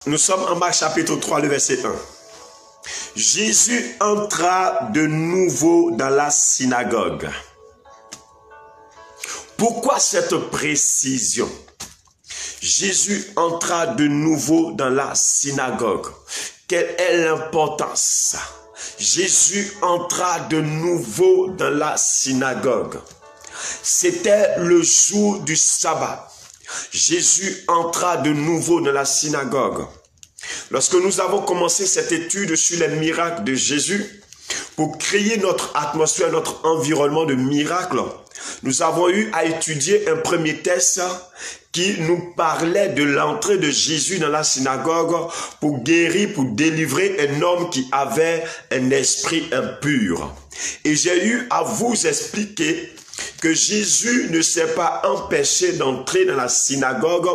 Nous sommes en Marc chapitre 3, le verset 1. Jésus entra de nouveau dans la synagogue. Pourquoi cette précision? Jésus entra de nouveau dans la synagogue. Quelle est l'importance? Jésus entra de nouveau dans la synagogue. C'était le jour du sabbat. Jésus entra de nouveau dans la synagogue. Lorsque nous avons commencé cette étude sur les miracles de Jésus, pour créer notre atmosphère, notre environnement de miracles, nous avons eu à étudier un premier texte qui nous parlait de l'entrée de Jésus dans la synagogue pour guérir, pour délivrer un homme qui avait un esprit impur. Et j'ai eu à vous expliquer que Jésus ne s'est pas empêché d'entrer dans la synagogue.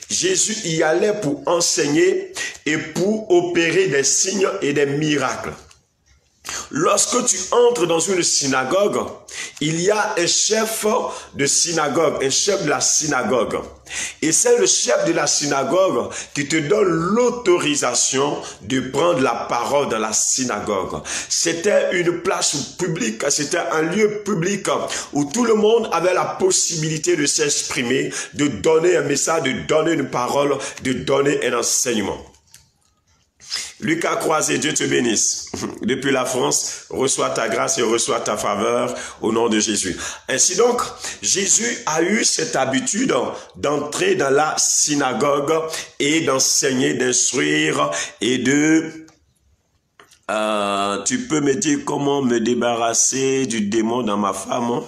Jésus y allait pour enseigner et pour opérer des signes et des miracles. Lorsque tu entres dans une synagogue, il y a un chef de synagogue, un chef de la synagogue. Et c'est le chef de la synagogue qui te donne l'autorisation de prendre la parole dans la synagogue. C'était une place publique, c'était un lieu public où tout le monde avait la possibilité de s'exprimer, de donner un message, de donner une parole, de donner un enseignement. Lucas Croisé, Dieu te bénisse. Depuis la France, reçois ta grâce et reçois ta faveur au nom de Jésus. Ainsi donc, Jésus a eu cette habitude d'entrer dans la synagogue et d'enseigner, d'instruire et de... tu peux me dire comment me débarrasser du démon dans ma femme?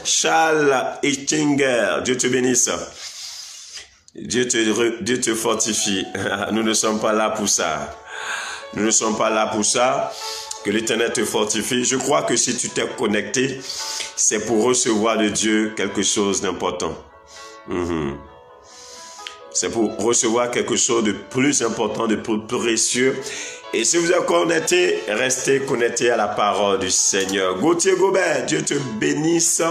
Charles Ettinger, Dieu te bénisse. Dieu te fortifie. Nous ne sommes pas là pour ça. Nous ne sommes pas là pour ça. Que l'Éternel te fortifie. Je crois que si tu t'es connecté, c'est pour recevoir de Dieu quelque chose d'important. C'est pour recevoir quelque chose de plus important, de plus précieux. Et si vous êtes connecté, restez connecté à la parole du Seigneur. Gauthier Gobert, Dieu te bénisse.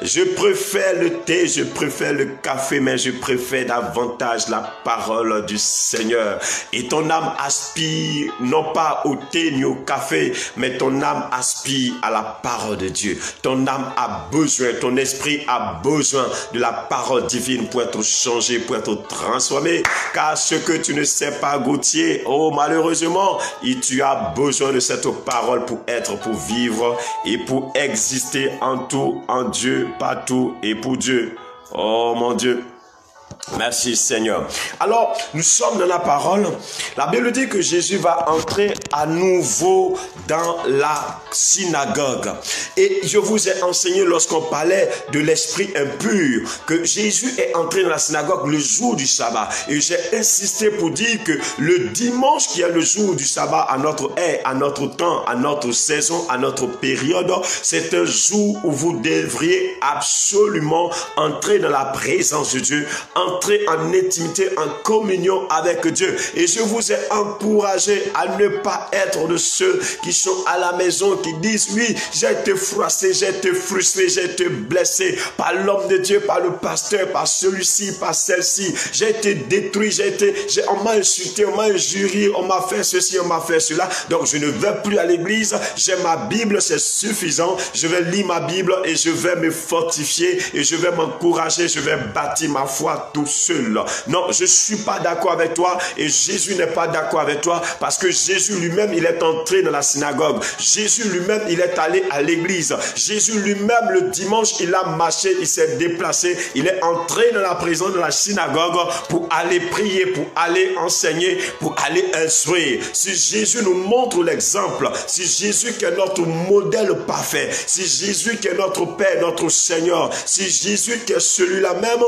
Je préfère le thé, je préfère le café, mais je préfère davantage la parole du Seigneur. Et ton âme aspire non pas au thé ni au café, mais ton âme aspire à la parole de Dieu. Ton âme a besoin, ton esprit a besoin de la parole divine pour être changé, pour être transformé. Car ce que tu ne sais pas, Gauthier, oh malheureusement, tu as besoin de cette parole pour être, pour vivre et pour exister en tout, en Dieu, partout et pour Dieu. Oh mon Dieu. Merci Seigneur. Alors, nous sommes dans la parole. La Bible dit que Jésus va entrer à nouveau dans la synagogue. Et je vous ai enseigné lorsqu'on parlait de l'esprit impur, que Jésus est entré dans la synagogue le jour du sabbat. Et j'ai insisté pour dire que le dimanche qui est le jour du sabbat à notre ère, à notre temps, à notre saison, à notre période, c'est un jour où vous devriez absolument entrer dans la présence de Dieu, entrer en intimité, en communion avec Dieu. Et je vous ai encouragé à ne pas être de ceux qui sont à la maison, qui disent, oui, j'ai été froissé, j'ai été frustré, j'ai été blessé par l'homme de Dieu, par le pasteur, par celui-ci, par celle-ci. J'ai été détruit, on m'a insulté, on m'a injurié, on m'a fait ceci, on m'a fait cela. Donc je ne vais plus à l'église, j'ai ma Bible, c'est suffisant. Je vais lire ma Bible et je vais me fortifier et je vais m'encourager, je vais bâtir ma foi tout seul. Non, je ne suis pas d'accord avec toi et Jésus n'est pas d'accord avec toi parce que Jésus lui-même, il est entré dans la synagogue. Jésus lui-même, il est allé à l'église. Jésus lui-même, le dimanche, il a marché, il s'est déplacé. Il est entré dans la présence de la synagogue pour aller prier, pour aller enseigner, pour aller instruire. Si Jésus nous montre l'exemple, si Jésus qui est notre modèle parfait, si Jésus qui est notre Père, notre Seigneur, si Jésus qui est celui-là même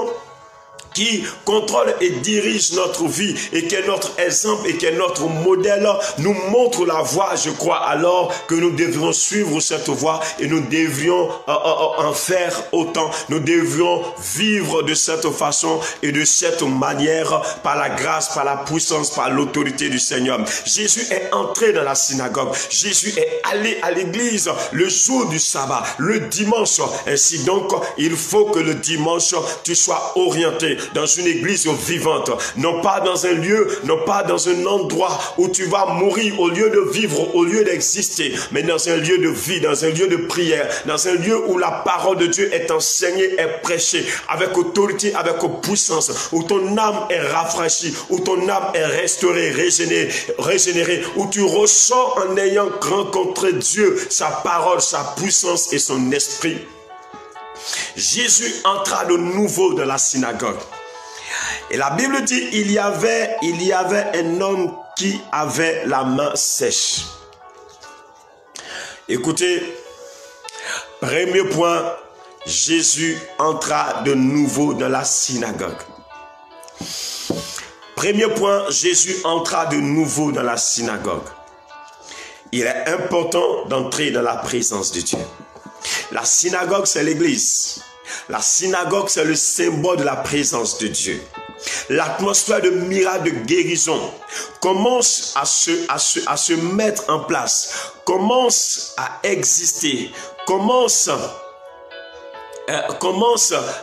qui contrôle et dirige notre vie et qui est notre exemple et qui est notre modèle, nous montre la voie, je crois alors que nous devrions suivre cette voie et nous devrions en faire autant. Nous devrions vivre de cette façon et de cette manière par la grâce, par la puissance, par l'autorité du Seigneur. Jésus est entré dans la synagogue. Jésus est allé à l'église le jour du sabbat, le dimanche. Ainsi donc, il faut que le dimanche, tu sois orienté. dans une église vivante, non pas dans un lieu, non pas dans un endroit où tu vas mourir au lieu de vivre, au lieu d'exister, mais dans un lieu de vie, dans un lieu de prière, dans un lieu où la parole de Dieu est enseignée, est prêchée, avec autorité, avec puissance, où ton âme est rafraîchie, où ton âme est restaurée, régénérée, où tu ressors en ayant rencontré Dieu, sa parole, sa puissance et son esprit. Jésus entra de nouveau dans la synagogue. Et la Bible dit, il y avait un homme qui avait la main sèche. Écoutez, premier point, Jésus entra de nouveau dans la synagogue. Premier point, Jésus entra de nouveau dans la synagogue. Il est important d'entrer dans la présence de Dieu. La synagogue, c'est l'église. La synagogue, c'est le symbole de la présence de Dieu. L'atmosphère de miracle, de guérison commence à se mettre en place, commence à exister, commence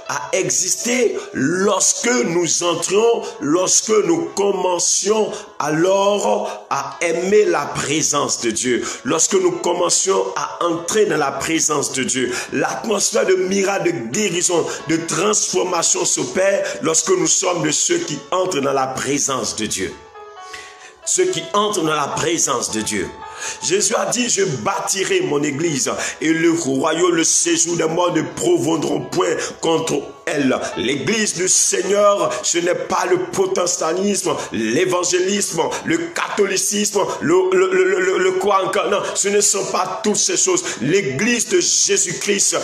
à exister lorsque nous entrons, lorsque nous commencions alors à aimer la présence de Dieu, lorsque nous commencions à entrer dans la présence de Dieu. L'atmosphère de miracle, de guérison, de transformation s'opère lorsque nous sommes de ceux qui entrent dans la présence de Dieu. Ceux qui entrent dans la présence de Dieu. Jésus a dit, je bâtirai mon église et le royaume, le séjour des morts ne proviendront point contre elle. L'église du Seigneur, ce n'est pas le protestantisme, l'évangélisme, le catholicisme, le quoi encore. Non, ce ne sont pas toutes ces choses. L'église de Jésus-Christ,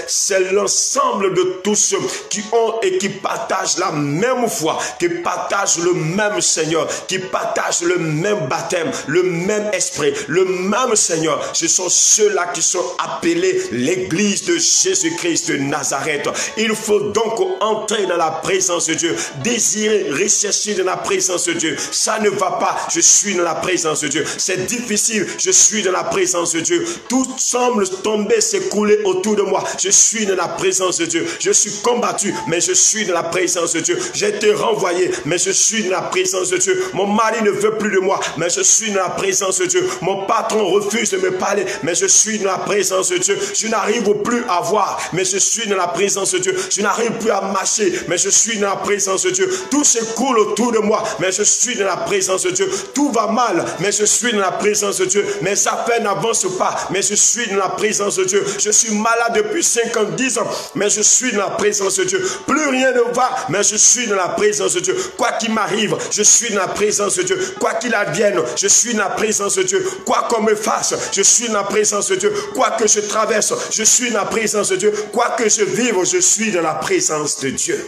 c'est l'ensemble de tous ceux qui ont et qui partagent la même foi, qui partagent le même Seigneur, qui partagent le même baptême, le même esprit, le même Seigneur. Ce sont ceux-là qui sont appelés l'église de Jésus-Christ de Nazareth. Il faut donc entrer dans la présence de Dieu, désirer, rechercher dans la présence de Dieu. Ça ne va pas, je suis dans la présence de Dieu. C'est difficile, je suis dans la présence de Dieu. Tout semble tomber, s'écouler autour de moi. Je suis dans la présence de Dieu. Je suis combattu, mais je suis dans la présence de Dieu. J'ai été renvoyé, mais je suis dans la présence de Dieu. Mon mari ne veut plus de moi, mais je suis dans la présence de Dieu. Mon patron refuse de me parler, mais je suis dans la présence de Dieu. Je n'arrive plus à voir, mais je suis dans la présence de Dieu. Je n'arrive plus à marcher, mais je suis dans la présence de Dieu. Tout s'écoule autour de moi, mais je suis dans la présence de Dieu. Tout va mal, mais je suis dans la présence de Dieu. Mes affaires n'avancent pas, mais je suis dans la présence de Dieu. Je suis malade depuis 50-10 ans, mais je suis dans la présence de Dieu. Plus rien ne va, mais je suis dans la présence de Dieu. Quoi qu'il m'arrive, je suis dans la présence de Dieu. Quoi qu'il advienne, je suis dans la présence de Dieu. Quoi qu'on me fasse, je suis dans la présence de Dieu. Quoi que je traverse, je suis dans la présence de Dieu. Quoi que je vive, je suis dans la présence de Dieu.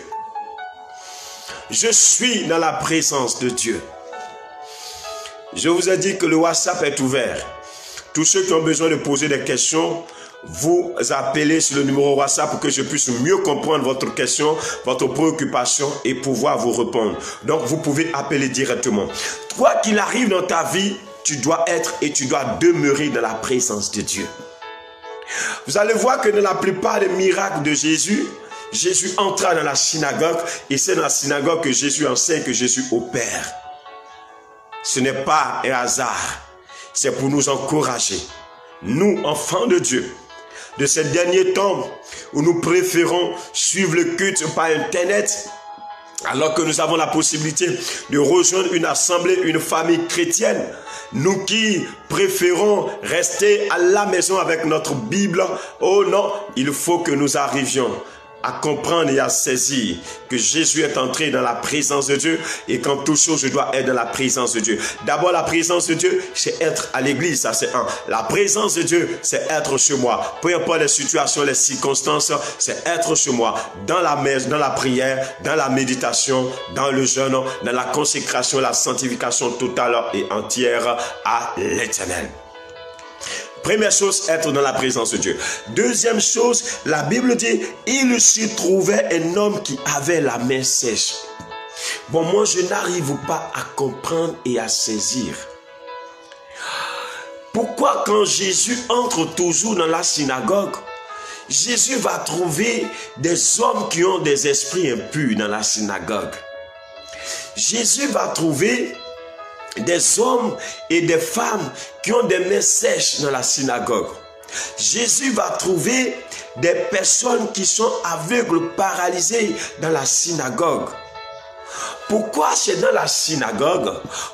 Je suis dans la présence de Dieu. Je vous ai dit que le WhatsApp est ouvert. Tous ceux qui ont besoin de poser des questions, vous appelez sur le numéro WhatsApp pour que je puisse mieux comprendre votre question, votre préoccupation et pouvoir vous répondre. Donc, vous pouvez appeler directement. Quoi qu'il arrive dans ta vie, tu dois être et tu dois demeurer dans la présence de Dieu. Vous allez voir que dans la plupart des miracles de Jésus, Jésus entra dans la synagogue et c'est dans la synagogue que Jésus enseigne, que Jésus opère. Ce n'est pas un hasard, c'est pour nous encourager. Nous, enfants de Dieu, de ces derniers temps où nous préférons suivre le culte par Internet, alors que nous avons la possibilité de rejoindre une assemblée, une famille chrétienne, nous qui préférons rester à la maison avec notre Bible, oh non, il faut que nous arrivions à comprendre et à saisir que Jésus est entré dans la présence de Dieu et qu'en toute chose, je dois être dans la présence de Dieu. D'abord, la présence de Dieu, c'est être à l'église, ça c'est un. La présence de Dieu, c'est être chez moi. Peu importe les situations, les circonstances, c'est être chez moi. Dans la messe, dans la prière, dans la méditation, dans le jeûne, dans la consécration, la sanctification totale et entière à l'Éternel. Première chose, être dans la présence de Dieu. Deuxième chose, la Bible dit, il s'y trouvait un homme qui avait la main sèche. Bon, moi, je n'arrive pas à comprendre et à saisir. Pourquoi quand Jésus entre toujours dans la synagogue, Jésus va trouver des hommes qui ont des esprits impurs dans la synagogue. Jésus va trouver des hommes et des femmes qui ont des mains sèches dans la synagogue. Jésus va trouver des personnes qui sont aveugles, paralysées dans la synagogue. Pourquoi c'est dans la synagogue?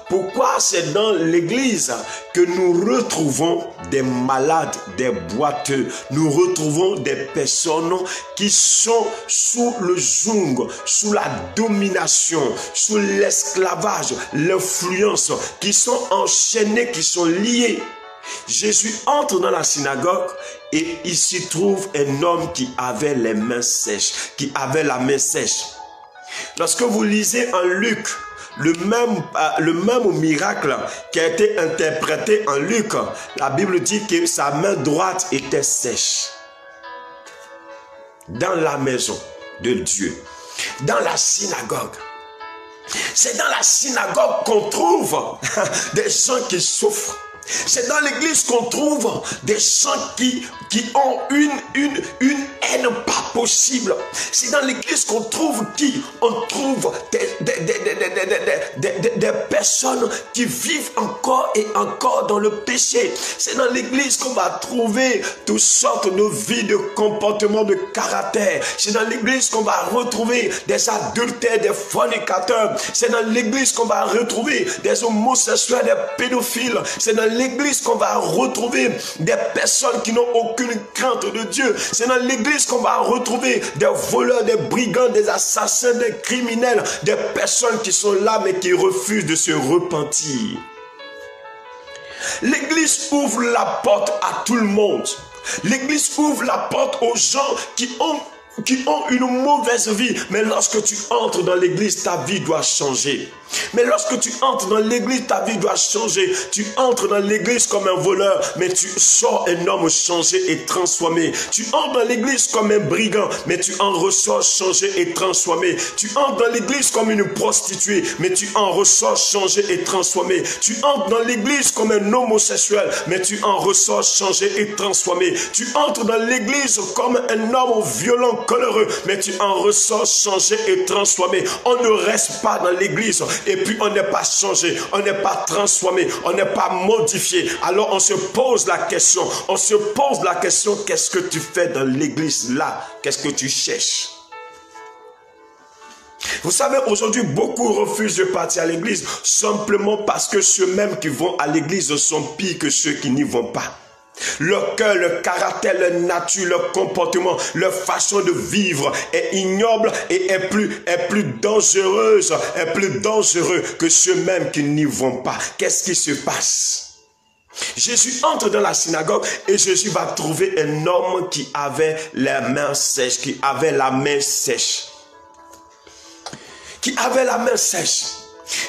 Pourquoi c'est dans l'église que nous retrouvons des malades, des boiteux? Nous retrouvons des personnes qui sont sous le joug, sous la domination, sous l'esclavage, l'influence, qui sont enchaînés, qui sont liés. Jésus entre dans la synagogue et il s'y trouve un homme qui avait les mains sèches, qui avait la main sèche. Lorsque vous lisez en Luc, le même miracle qui a été interprété en Luc, la Bible dit que sa main droite était sèche. Dans la maison de Dieu, dans la synagogue. C'est dans la synagogue qu'on trouve des gens qui souffrent. C'est dans l'église qu'on trouve des gens qui ont une haine pas possible. C'est dans l'église qu'on trouve des personnes qui vivent encore et encore dans le péché. C'est dans l'église qu'on va trouver toutes sortes de vies, de comportements, de caractère. C'est dans l'église qu'on va retrouver des adultères, des fornicateurs. C'est dans l'église qu'on va retrouver des homosexuels, des pédophiles. C'est dans l'église qu'on va retrouver des personnes qui n'ont aucune crainte de Dieu. C'est dans l'église qu'on va retrouver des voleurs, des brigands, des assassins, des criminels, des personnes qui sont là mais qui refusent de se repentir. L'église ouvre la porte à tout le monde. L'église ouvre la porte aux gens qui ont une mauvaise vie. Mais lorsque tu entres dans l'église, ta vie doit changer. Mais lorsque tu entres dans l'église, ta vie doit changer. Tu entres dans l'église comme un voleur, mais tu sors un homme changé et transformé. Tu entres dans l'église comme un brigand, mais tu en ressors changé et transformé. Tu entres dans l'église comme une prostituée, mais tu en ressors changé et transformé. Tu entres dans l'église comme un homosexuel, mais tu en ressors changé et transformé. Tu entres dans l'église comme un homme violent, coléreux, mais tu en ressors changé et transformé. On ne reste pas dans l'église et puis on n'est pas changé, on n'est pas transformé, on n'est pas modifié. Alors on se pose la question, qu'est-ce que tu fais dans l'église là? Qu'est-ce que tu cherches? Vous savez, aujourd'hui, beaucoup refusent de partir à l'église simplement parce que ceux-mêmes qui vont à l'église sont pires que ceux qui n'y vont pas. Leur cœur, leur caractère, leur nature, leur comportement, leur façon de vivre est ignoble et est plus dangereux que ceux-mêmes qui n'y vont pas. Qu'est-ce qui se passe? Jésus entre dans la synagogue et Jésus va trouver un homme qui avait la main sèche, qui avait la main sèche.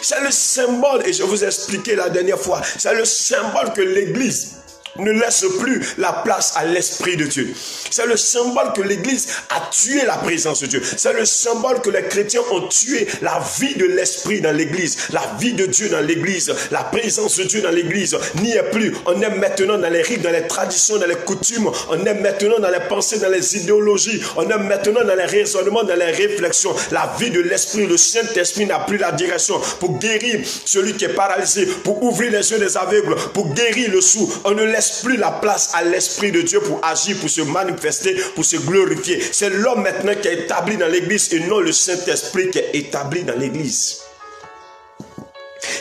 C'est le symbole, et je vous ai expliqué la dernière fois, c'est le symbole que l'église ne laisse plus la place à l'Esprit de Dieu. C'est le symbole que l'Église a tué la présence de Dieu. C'est le symbole que les chrétiens ont tué la vie de l'Esprit dans l'Église, la vie de Dieu dans l'Église, la présence de Dieu dans l'Église n'y est plus. On est maintenant dans les rites, dans les traditions, dans les coutumes. On est maintenant dans les pensées, dans les idéologies. On est maintenant dans les raisonnements, dans les réflexions. La vie de l'Esprit, le Saint-Esprit n'a plus la direction pour guérir celui qui est paralysé, pour ouvrir les yeux des aveugles, pour guérir le sourd. On ne laisse plus la place à l'Esprit de Dieu pour agir, pour se manifester, pour se glorifier. C'est l'homme maintenant qui est établi dans l'église et non le Saint-Esprit qui est établi dans l'église.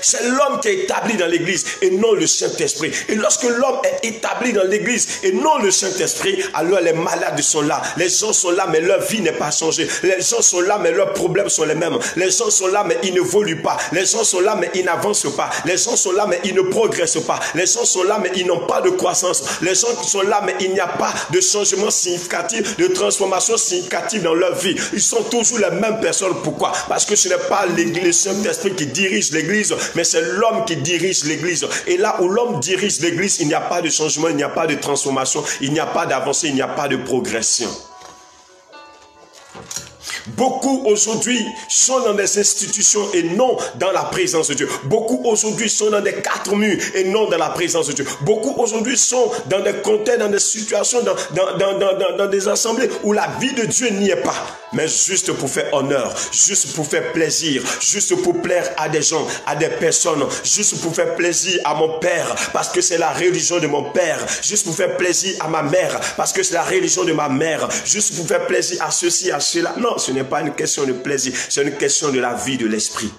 C'est l'homme qui est établi dans l'église et non le Saint-Esprit. Et lorsque l'homme est établi dans l'église et non le Saint-Esprit, alors les malades sont là. Les gens sont là, mais leur vie n'est pas changée. Les gens sont là, mais leurs problèmes sont les mêmes. Les gens sont là, mais ils ne évoluent pas. Les gens sont là, mais ils n'avancent pas. Les gens sont là, mais ils ne progressent pas. Les gens sont là, mais ils n'ont pas de croissance. Les gens sont là, mais il n'y a pas de changement significatif, de transformation significative dans leur vie. Ils sont toujours les mêmes personnes. Pourquoi? Parce que ce n'est pas le Saint-Esprit qui dirige l'église, mais c'est l'homme qui dirige l'église. Et là où l'homme dirige l'église, il n'y a pas de changement, il n'y a pas de transformation, il n'y a pas d'avancée, il n'y a pas de progression. Beaucoup aujourd'hui sont dans des institutions et non dans la présence de Dieu. Beaucoup aujourd'hui sont dans des quatre murs et non dans la présence de Dieu. Beaucoup aujourd'hui sont dans des contextes, dans des situations, dans des assemblées où la vie de Dieu n'y est pas. Mais juste pour faire honneur, juste pour faire plaisir, juste pour plaire à des gens, à des personnes, juste pour faire plaisir à mon père, parce que c'est la religion de mon père, juste pour faire plaisir à ma mère, parce que c'est la religion de ma mère, juste pour faire plaisir à ceci, à cela. Non, ce n'est pas une question de plaisir, c'est une question de la vie de l'esprit.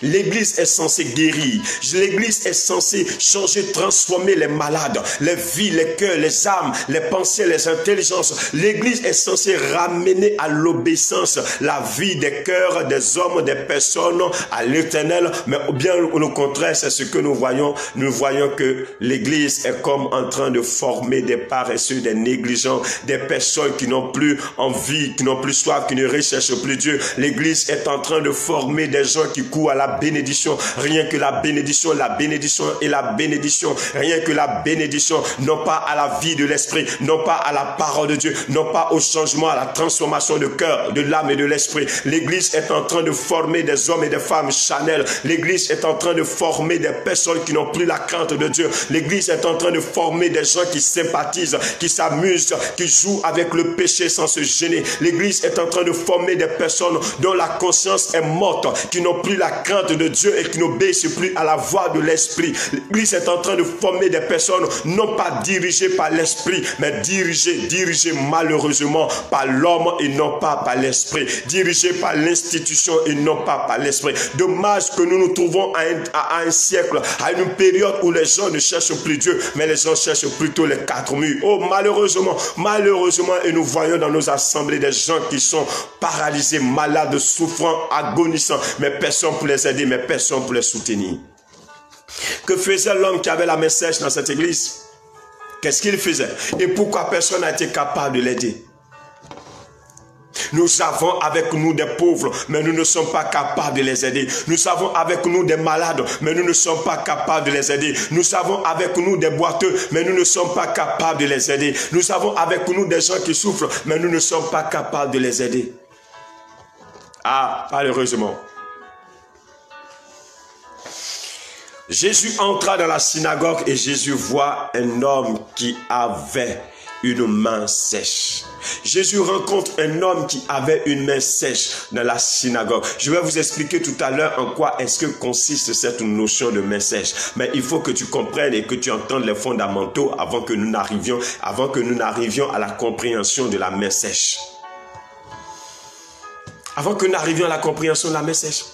L'église est censée guérir. L'église est censée changer, transformer les malades, les vies, les cœurs, les âmes, les pensées, les intelligences. L'église est censée ramener à l'obéissance la vie des cœurs, des hommes, des personnes à l'éternel. Mais bien au contraire, c'est ce que nous voyons. Nous voyons que l'église est comme en train de former des paresseux, des négligents, des personnes qui n'ont plus envie, qui n'ont plus soif, qui ne recherchent plus Dieu. L'église est en train de former des gens qui courent à la bénédiction, rien que la bénédiction et la bénédiction, rien que la bénédiction, non pas à la vie de l'esprit, non pas à la parole de Dieu, non pas au changement, à la transformation de cœur, de l'âme et de l'esprit. L'église est en train de former des hommes et des femmes charnels. L'église est en train de former des personnes qui n'ont plus la crainte de Dieu. L'église est en train de former des gens qui sympathisent, qui s'amusent, qui jouent avec le péché sans se gêner. L'église est en train de former des personnes dont la conscience est morte, qui n'ont plus la crainte de Dieu et qui n'obéissent plus à la voix de l'esprit. L'église est en train de former des personnes non pas dirigées par l'esprit, mais dirigées malheureusement par l'homme et non pas par l'esprit, dirigées par l'institution et non pas par l'esprit. Dommage que nous nous trouvons à un siècle, à une période où les gens ne cherchent plus Dieu, mais les gens cherchent plutôt les quatre murs. Oh, malheureusement, et nous voyons dans nos assemblées des gens qui sont paralysés, malades, souffrants, agonisants, mais personne pour les aider, mais personne pour les soutenir. Que faisait l'homme qui avait la main sèche dans cette église? Qu'est-ce qu'il faisait? Et pourquoi personne n'a été capable de l'aider? Nous avons avec nous des pauvres, mais nous ne sommes pas capables de les aider. Nous avons avec nous des malades, mais nous ne sommes pas capables de les aider. Nous avons avec nous des boiteux, mais nous ne sommes pas capables de les aider. Nous avons avec nous des gens qui souffrent, mais nous ne sommes pas capables de les aider. Ah, malheureusement. Jésus entra dans la synagogue et Jésus voit un homme qui avait une main sèche. Jésus rencontre un homme qui avait une main sèche dans la synagogue. Je vais vous expliquer tout à l'heure en quoi est-ce que consiste cette notion de main sèche. Mais il faut que tu comprennes et que tu entendes les fondamentaux avant que nous n'arrivions à la compréhension de la main sèche. Avant que nous n'arrivions à la compréhension de la main sèche.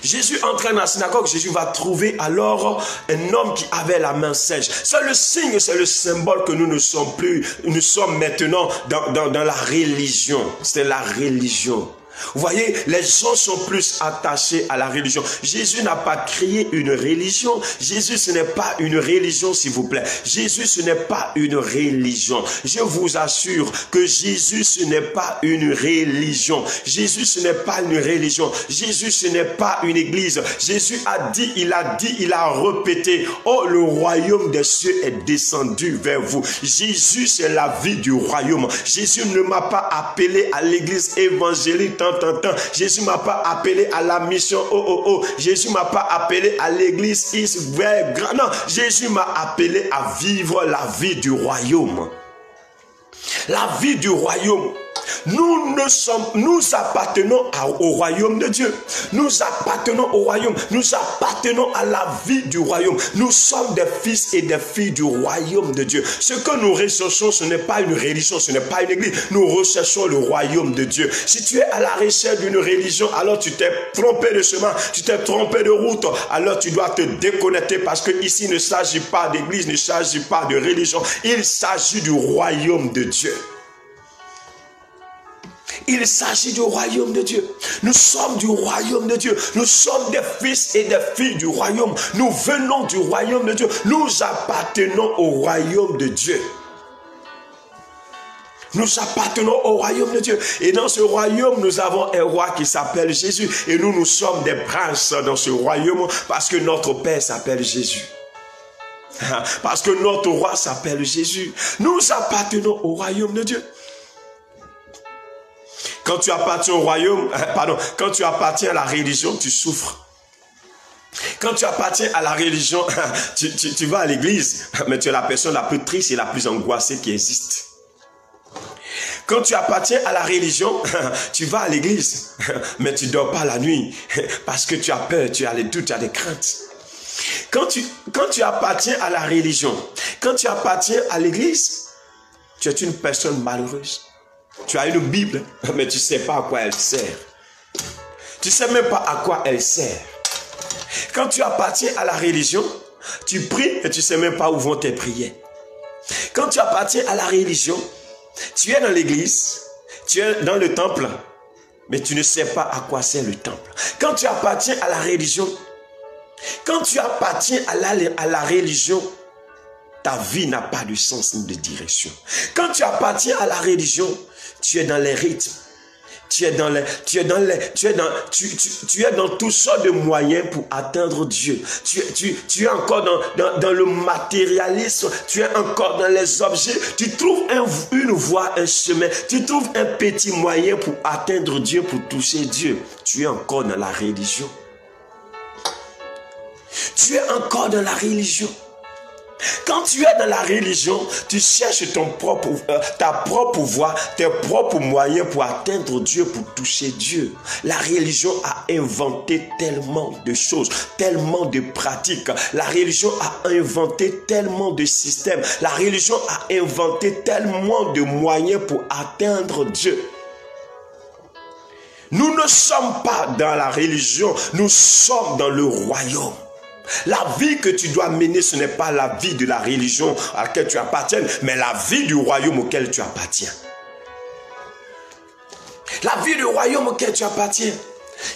Jésus entre dans la synagogue, Jésus va trouver alors un homme qui avait la main sèche. C'est le signe, c'est le symbole que nous ne sommes plus, nous sommes maintenant dans la religion. C'est la religion. Vous voyez, les gens sont plus attachés à la religion. Jésus n'a pas créé une religion. Jésus, ce n'est pas une religion, s'il vous plaît. Jésus, ce n'est pas une religion. Je vous assure que Jésus, ce n'est pas une religion. Jésus, ce n'est pas une religion. Jésus, ce n'est pas une église. Jésus a dit, il a répété, oh, le royaume des cieux est descendu vers vous. Jésus, c'est la vie du royaume. Jésus ne m'a pas appelé à l'église évangélique. Jésus ne m'a pas appelé à la mission. Jésus ne m'a pas appelé à l'église. Non, Jésus m'a appelé à vivre la vie du royaume. La vie du royaume. Nous appartenons au royaume de Dieu. Nous appartenons au royaume. Nous appartenons à la vie du royaume. Nous sommes des fils et des filles du royaume de Dieu. Ce que nous recherchons, ce n'est pas une religion, ce n'est pas une église. Nous recherchons le royaume de Dieu. Si tu es à la recherche d'une religion, alors tu t'es trompé de chemin, tu t'es trompé de route, alors tu dois te déconnecter parce que ici il ne s'agit pas d'église, il ne s'agit pas de religion. Il s'agit du royaume de Dieu. Il s'agit du royaume de Dieu. Nous sommes du royaume de Dieu. Nous sommes des fils et des filles du royaume. Nous venons du royaume de Dieu. Nous appartenons au royaume de Dieu. Nous appartenons au royaume de Dieu. Et dans ce royaume, nous avons un roi qui s'appelle Jésus. Et nous sommes des princes dans ce royaume parce que notre Père s'appelle Jésus. Parce que notre roi s'appelle Jésus. Nous appartenons au royaume de Dieu. Quand tu appartiens au royaume, quand tu appartiens à la religion, tu souffres. Quand tu appartiens à la religion, tu vas à l'église, mais tu es la personne la plus triste et la plus angoissée qui existe. Quand tu appartiens à la religion, tu vas à l'église, mais tu ne dors pas la nuit parce que tu as peur, tu as les doutes, tu as des craintes. Quand tu appartiens à la religion, quand tu appartiens à l'église, tu es une personne malheureuse. Tu as une Bible, mais tu ne sais pas à quoi elle sert. Tu ne sais même pas à quoi elle sert. Quand tu appartiens à la religion, tu pries et tu ne sais même pas où vont tes prières. Quand tu appartiens à la religion, tu es dans l'église, tu es dans le temple, mais tu ne sais pas à quoi sert le temple. Quand tu appartiens à la religion, quand tu appartiens à la religion, ta vie n'a pas de sens ni de direction. Quand tu appartiens à la religion, tu es dans les rythmes. Tu es dans toutes sortes de moyens pour atteindre Dieu. Tu es encore dans le matérialisme. Tu es encore dans les objets. Tu trouves une voie, un chemin. Tu trouves un petit moyen pour atteindre Dieu, pour toucher Dieu. Tu es encore dans la religion. Tu es encore dans la religion. Quand tu es dans la religion, tu cherches ta propre voie, tes propres moyens pour atteindre Dieu, pour toucher Dieu. La religion a inventé tellement de choses, tellement de pratiques. La religion a inventé tellement de systèmes. La religion a inventé tellement de moyens pour atteindre Dieu. Nous ne sommes pas dans la religion, nous sommes dans le royaume. La vie que tu dois mener, ce n'est pas la vie de la religion à laquelle tu appartiens, mais la vie du royaume auquel tu appartiens. La vie du royaume auquel tu appartiens.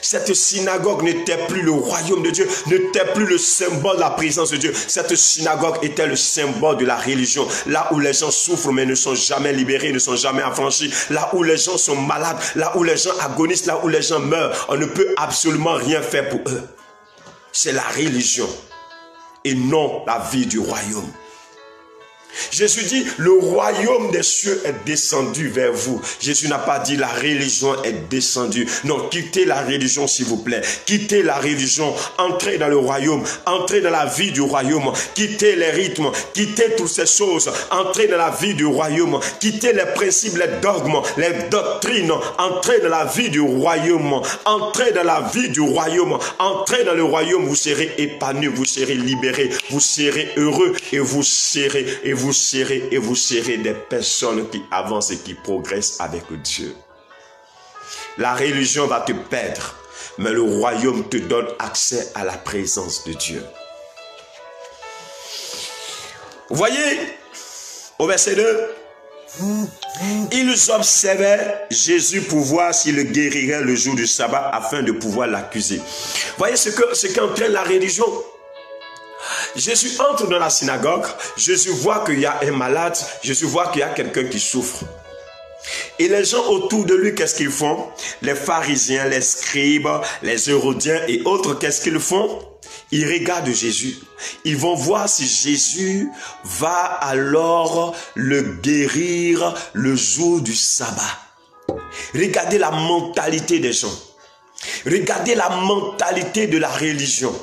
Cette synagogue n'était plus le royaume de Dieu, n'était plus le symbole de la présence de Dieu. Cette synagogue était le symbole de la religion. Là où les gens souffrent mais ne sont jamais libérés, ne sont jamais affranchis. Là où les gens sont malades, là où les gens agonisent, là où les gens meurent, on ne peut absolument rien faire pour eux. C'est la religion et non la vie du royaume. Jésus dit, le royaume des cieux est descendu vers vous. Jésus n'a pas dit la religion est descendue. Non, quittez la religion s'il vous plaît. Quittez la religion, entrez dans le royaume, entrez dans la vie du royaume. Quittez les rythmes, quittez toutes ces choses. Entrez dans la vie du royaume. Quittez les principes, les dogmes, les doctrines. Entrez dans la vie du royaume. Entrez dans la vie du royaume. Entrez dans le royaume, vous serez épanoui, vous serez libérés, vous serez heureux et vous serez des personnes qui avancent et qui progressent avec Dieu. La religion va te perdre, mais le royaume te donne accès à la présence de Dieu. Vous voyez, au verset 2, ils observaient Jésus pour voir s'il guérirait le jour du sabbat afin de pouvoir l'accuser. Voyez ce qu'entraîne la religion. Jésus entre dans la synagogue, Jésus voit qu'il y a un malade, Jésus voit qu'il y a quelqu'un qui souffre. Et les gens autour de lui, qu'est-ce qu'ils font? Les pharisiens, les scribes, les hérodiens et autres, qu'est-ce qu'ils font? Ils regardent Jésus. Ils vont voir si Jésus va alors le guérir le jour du sabbat. Regardez la mentalité des gens. Regardez la mentalité de la religion.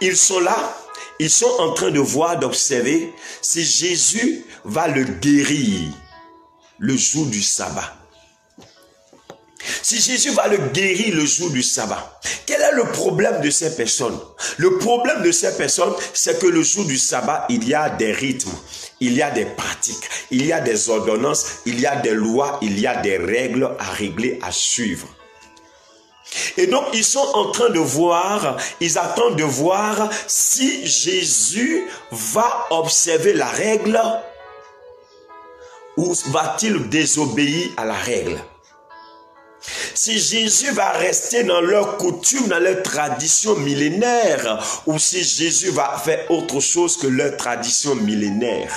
Ils sont là, ils sont en train de voir, d'observer si Jésus va le guérir le jour du sabbat. Si Jésus va le guérir le jour du sabbat. Quel est le problème de ces personnes? Le problème de ces personnes, c'est que le jour du sabbat, il y a des rythmes, il y a des pratiques, il y a des ordonnances, il y a des lois, il y a des règles à régler, à suivre. Et donc, ils sont en train de voir, ils attendent de voir si Jésus va observer la règle ou va-t-il désobéir à la règle. Si Jésus va rester dans leurs coutumes, dans leurs traditions millénaires, ou si Jésus va faire autre chose que leurs traditions millénaires.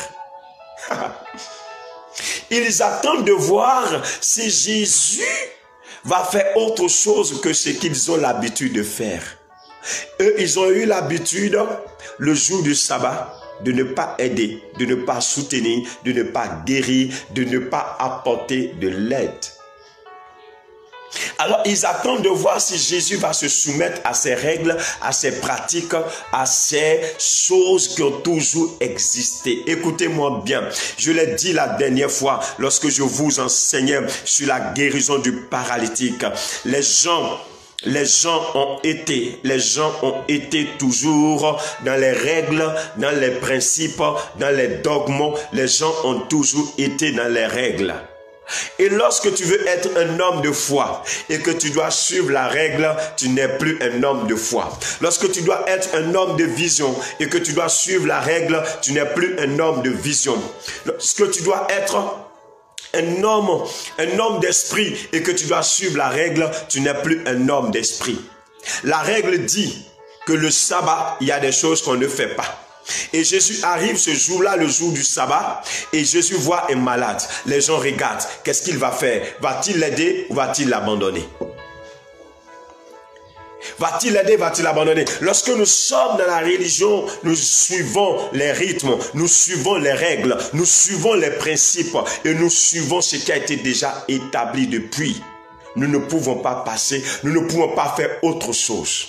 Ils attendent de voir si Jésus va faire autre chose que ce qu'ils ont l'habitude de faire. Eux, ils ont eu l'habitude, le jour du sabbat, de ne pas aider, de ne pas soutenir, de ne pas guérir, de ne pas apporter de l'aide. Alors, ils attendent de voir si Jésus va se soumettre à ces règles, à ces pratiques, à ces choses qui ont toujours existé. Écoutez-moi bien, je l'ai dit la dernière fois lorsque je vous enseignais sur la guérison du paralytique. Les gens ont été toujours dans les règles, dans les principes, dans les dogmes. Les gens ont toujours été dans les règles. Et lorsque tu veux être un homme de foi et que tu dois suivre la règle, tu n'es plus un homme de foi. Lorsque tu dois être un homme de vision et que tu dois suivre la règle, tu n'es plus un homme de vision. Lorsque tu dois être un homme d'esprit et que tu dois suivre la règle, tu n'es plus un homme d'esprit. La règle dit que le sabbat, il y a des choses qu'on ne fait pas. Et Jésus arrive ce jour-là, le jour du sabbat, et Jésus voit un malade. Les gens regardent. Qu'est-ce qu'il va faire? Va-t-il l'aider ou va-t-il l'abandonner? Va-t-il l'aider, va-t-il l'abandonner? Lorsque nous sommes dans la religion, nous suivons les rythmes, nous suivons les règles, nous suivons les principes et nous suivons ce qui a été déjà établi depuis. Nous ne pouvons pas passer, nous ne pouvons pas faire autre chose.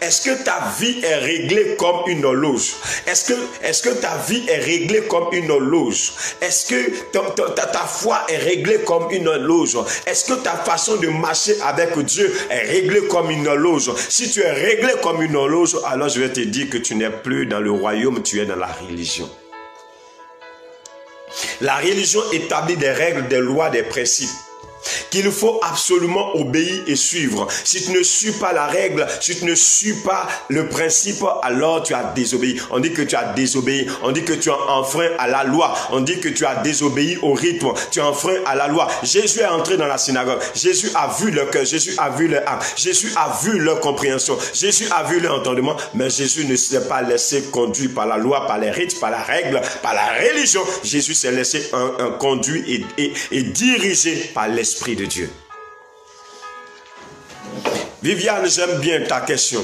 Est-ce que ta vie est réglée comme une horloge? Est-ce que ta vie est réglée comme une horloge? Est-ce que ta foi est réglée comme une horloge? Est-ce que ta façon de marcher avec Dieu est réglée comme une horloge? Si tu es réglé comme une horloge, alors je vais te dire que tu n'es plus dans le royaume, tu es dans la religion. La religion établit des règles, des lois, des principes qu'il faut absolument obéir et suivre. Si tu ne suis pas la règle, si tu ne suis pas le principe, alors tu as désobéi. On dit que tu as désobéi. On dit que tu as enfreint à la loi. On dit que tu as désobéi au rythme. Tu as enfreint à la loi. Jésus est entré dans la synagogue. Jésus a vu leur cœur. Jésus a vu leur âme. Jésus a vu leur compréhension. Jésus a vu leur entendement. Mais Jésus ne s'est pas laissé conduire par la loi, par les rites, par la règle, par la religion. Jésus s'est laissé conduire et dirigé par l'Esprit de Dieu. Viviane, j'aime bien ta question.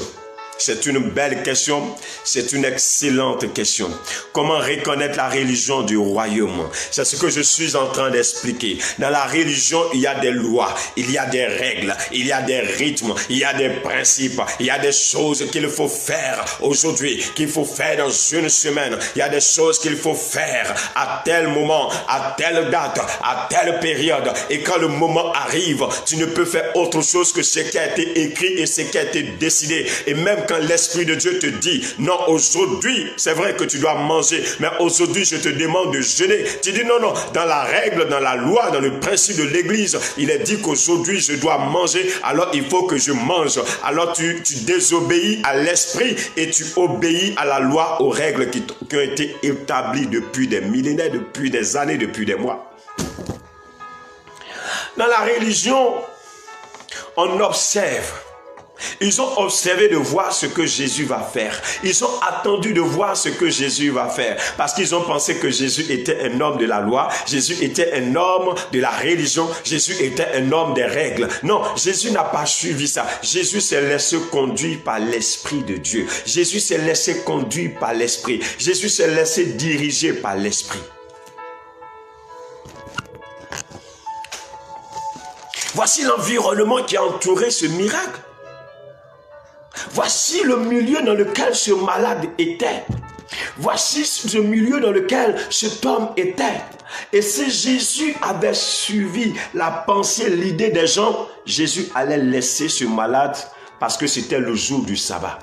C'est une belle question, c'est une excellente question. Comment reconnaître la religion du royaume? C'est ce que je suis en train d'expliquer. Dans la religion, il y a des lois, il y a des règles, il y a des rythmes, il y a des principes, il y a des choses qu'il faut faire aujourd'hui, qu'il faut faire dans une semaine. Il y a des choses qu'il faut faire à tel moment, à telle date, à telle période. Et quand le moment arrive, tu ne peux faire autre chose que ce qui a été écrit et ce qui a été décidé. Et même quand l'Esprit de Dieu te dit, non, aujourd'hui, c'est vrai que tu dois manger, mais aujourd'hui, je te demande de jeûner. Tu dis, non, non, dans la règle, dans la loi, dans le principe de l'Église, il est dit qu'aujourd'hui, je dois manger, alors il faut que je mange. Alors tu désobéis à l'Esprit et tu obéis à la loi, aux règles qui ont été établies depuis des millénaires, depuis des années, depuis des mois. Dans la religion, on observe. Ils ont observé de voir ce que Jésus va faire. Ils ont attendu de voir ce que Jésus va faire. Parce qu'ils ont pensé que Jésus était un homme de la loi. Jésus était un homme de la religion. Jésus était un homme des règles. Non, Jésus n'a pas suivi ça. Jésus s'est laissé conduire par l'Esprit de Dieu. Jésus s'est laissé conduire par l'Esprit. Jésus s'est laissé diriger par l'Esprit. Voici l'environnement qui a entouré ce miracle. Voici le milieu dans lequel ce malade était. Voici ce milieu dans lequel cet homme était. Et si Jésus avait suivi la pensée, l'idée des gens, Jésus allait laisser ce malade parce que c'était le jour du sabbat.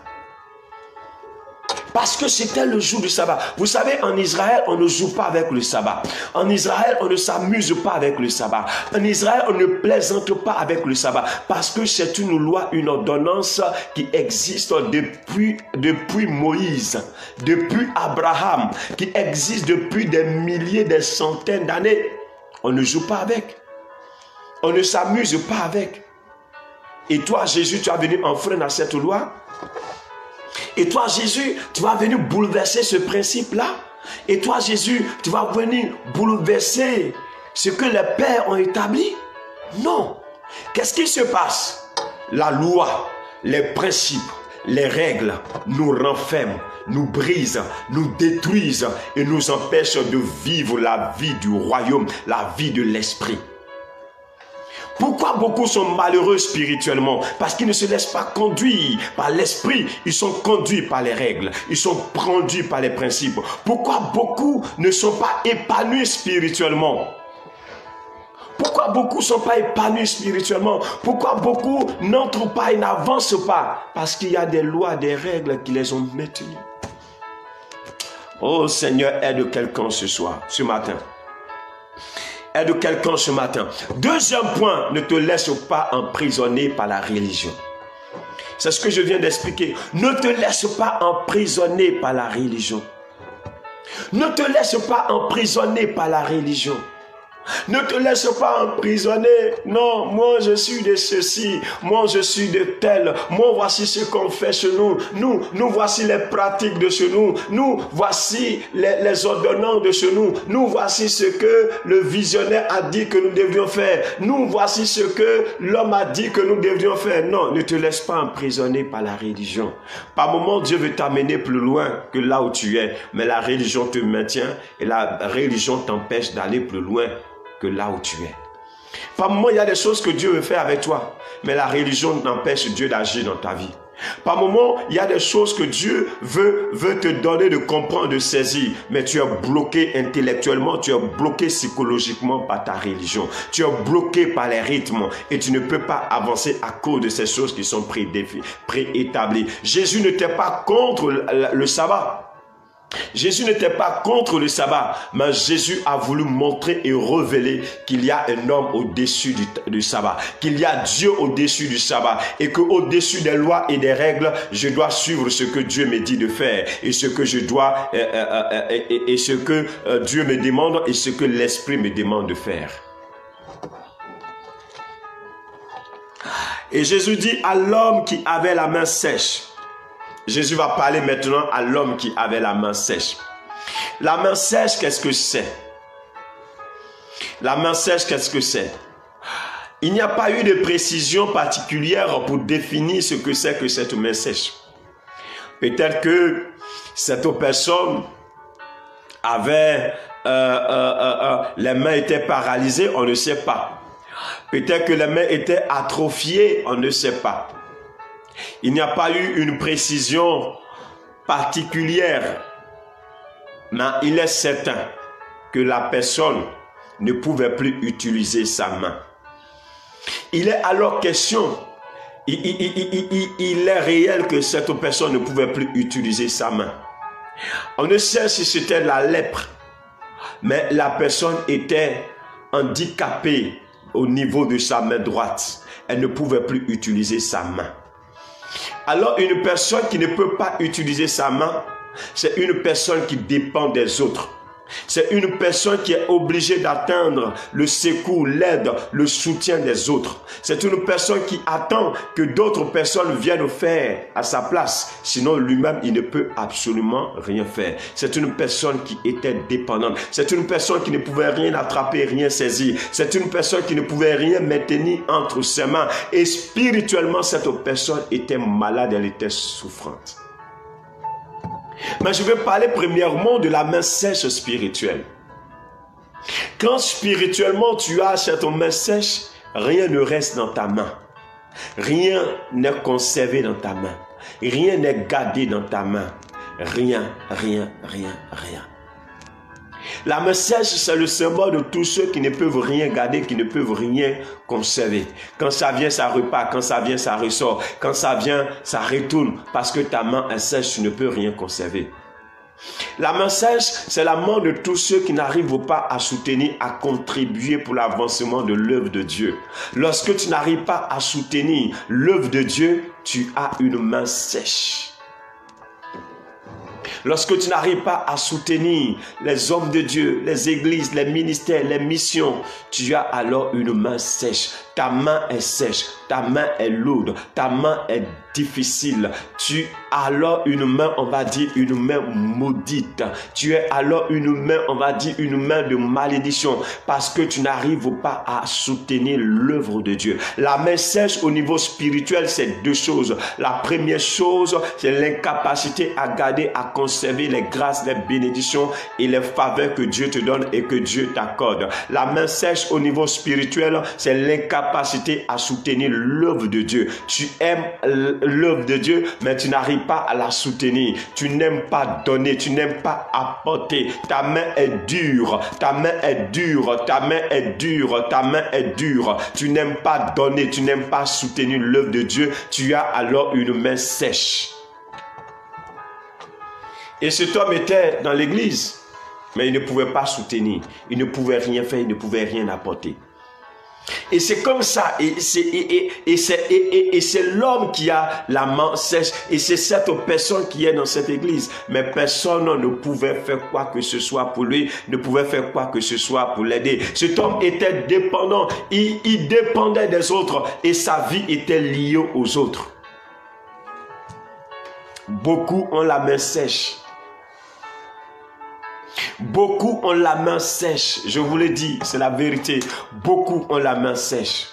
Parce que c'était le jour du sabbat. Vous savez, en Israël, on ne joue pas avec le sabbat. En Israël, on ne s'amuse pas avec le sabbat. En Israël, on ne plaisante pas avec le sabbat. Parce que c'est une loi, une ordonnance qui existe depuis Moïse, depuis Abraham, qui existe depuis des milliers, des centaines d'années. On ne joue pas avec. On ne s'amuse pas avec. Et toi, Jésus, tu as venu enfreindre à cette loi? Et toi, Jésus, tu vas venir bouleverser ce principe-là. Et toi, Jésus, tu vas venir bouleverser ce que les pères ont établi. Non. Qu'est-ce qui se passe? La loi, les principes, les règles nous renferment, nous brisent, nous détruisent et nous empêchent de vivre la vie du royaume, la vie de l'esprit. Pourquoi beaucoup sont malheureux spirituellement? Parce qu'ils ne se laissent pas conduire par l'esprit. Ils sont conduits par les règles. Ils sont conduits par les principes. Pourquoi beaucoup ne sont pas épanouis spirituellement? Pourquoi beaucoup ne sont pas épanouis spirituellement? Pourquoi beaucoup n'entrent pas et n'avancent pas? Parce qu'il y a des lois, des règles qui les ont maintenus. Oh Seigneur, aide quelqu'un ce matin. Aide quelqu'un ce matin. Deuxième point, ne te laisse pas emprisonner par la religion. C'est ce que je viens d'expliquer. Ne te laisse pas emprisonner par la religion. Ne te laisse pas emprisonner par la religion. Ne te laisse pas emprisonner. Non, moi je suis de ceci. Moi je suis de tel. Moi voici ce qu'on fait chez nous. Nous voici les pratiques de chez nous. Nous voici les ordonnances de chez nous. Nous voici ce que le visionnaire a dit que nous devions faire. Nous voici ce que l'homme a dit que nous devions faire. Non, ne te laisse pas emprisonner par la religion. Par moment, Dieu veut t'amener plus loin que là où tu es. Mais la religion te maintient et la religion t'empêche d'aller plus loin que là où tu es. Par moment, il y a des choses que Dieu veut faire avec toi, mais la religion n'empêche Dieu d'agir dans ta vie. Par moment, il y a des choses que Dieu veut te donner de comprendre, de saisir, mais tu es bloqué intellectuellement, tu es bloqué psychologiquement par ta religion. Tu es bloqué par les rythmes et tu ne peux pas avancer à cause de ces choses qui sont préétablies. Jésus n'était pas contre le sabbat. Jésus n'était pas contre le sabbat, mais Jésus a voulu montrer et révéler qu'il y a un homme au-dessus du sabbat, qu'il y a Dieu au-dessus du sabbat et qu'au-dessus des lois et des règles, je dois suivre ce que Dieu me dit de faire et ce que je dois et ce que Dieu me demande et ce que l'Esprit me demande de faire. Et Jésus dit à l'homme qui avait la main sèche. Jésus va parler maintenant à l'homme qui avait la main sèche. La main sèche, qu'est-ce que c'est? La main sèche, qu'est-ce que c'est? Il n'y a pas eu de précision particulière pour définir ce que c'est que cette main sèche. Peut-être que cette personne avait, les mains étaient paralysées, on ne sait pas. Peut-être que les mains étaient atrophiées, on ne sait pas. Il n'y a pas eu une précision particulière, mais il est certain que la personne ne pouvait plus utiliser sa main. Il est alors question, il est réel que cette personne ne pouvait plus utiliser sa main. On ne sait si c'était la lèpre, mais la personne était handicapée au niveau de sa main droite. Elle ne pouvait plus utiliser sa main. Alors une personne qui ne peut pas utiliser sa main, c'est une personne qui dépend des autres. C'est une personne qui est obligée d'atteindre le secours, l'aide, le soutien des autres. C'est une personne qui attend que d'autres personnes viennent faire à sa place. Sinon, lui-même, il ne peut absolument rien faire. C'est une personne qui était dépendante. C'est une personne qui ne pouvait rien attraper, rien saisir. C'est une personne qui ne pouvait rien maintenir entre ses mains. Et spirituellement, cette personne était malade, elle était souffrante. Mais je vais parler premièrement de la main sèche spirituelle. Quand spirituellement tu as cette main sèche, rien ne reste dans ta main. Rien n'est conservé dans ta main. Rien n'est gardé dans ta main. Rien. La main sèche, c'est le symbole de tous ceux qui ne peuvent rien garder, qui ne peuvent rien conserver. Quand ça vient, ça repart. Quand ça vient, ça ressort. Quand ça vient, ça retourne. Parce que ta main est sèche, tu ne peux rien conserver. La main sèche, c'est la main de tous ceux qui n'arrivent pas à soutenir, à contribuer pour l'avancement de l'œuvre de Dieu. Lorsque tu n'arrives pas à soutenir l'œuvre de Dieu, tu as une main sèche. Lorsque tu n'arrives pas à soutenir les hommes de Dieu, les églises, les ministères, les missions, tu as alors une main sèche. Ta main est sèche, ta main est lourde, ta main est difficile. Tu as alors une main, on va dire, une main maudite. Tu es alors une main, on va dire, une main de malédiction parce que tu n'arrives pas à soutenir l'œuvre de Dieu. La main sèche au niveau spirituel, c'est deux choses. La première chose, c'est l'incapacité à garder, à conserver les grâces, les bénédictions et les faveurs que Dieu te donne et que Dieu t'accorde. La main sèche au niveau spirituel, c'est l'incapacité capacité à soutenir l'œuvre de Dieu. Tu aimes l'œuvre de Dieu, mais tu n'arrives pas à la soutenir. Tu n'aimes pas donner, tu n'aimes pas apporter. Ta main est dure, ta main est dure, ta main est dure, ta main est dure. Tu n'aimes pas donner, tu n'aimes pas soutenir l'œuvre de Dieu. Tu as alors une main sèche. Et cet homme était dans l'église, mais il ne pouvait pas soutenir. Il ne pouvait rien faire, il ne pouvait rien apporter. Et c'est comme ça, et c'est l'homme qui a la main sèche, et c'est cette personne qui est dans cette église. Mais personne ne pouvait faire quoi que ce soit pour lui, ne pouvait faire quoi que ce soit pour l'aider. Cet homme était dépendant, il dépendait des autres, et sa vie était liée aux autres. Beaucoup ont la main sèche. Beaucoup ont la main sèche. Je vous le dis, c'est la vérité. Beaucoup ont la main sèche.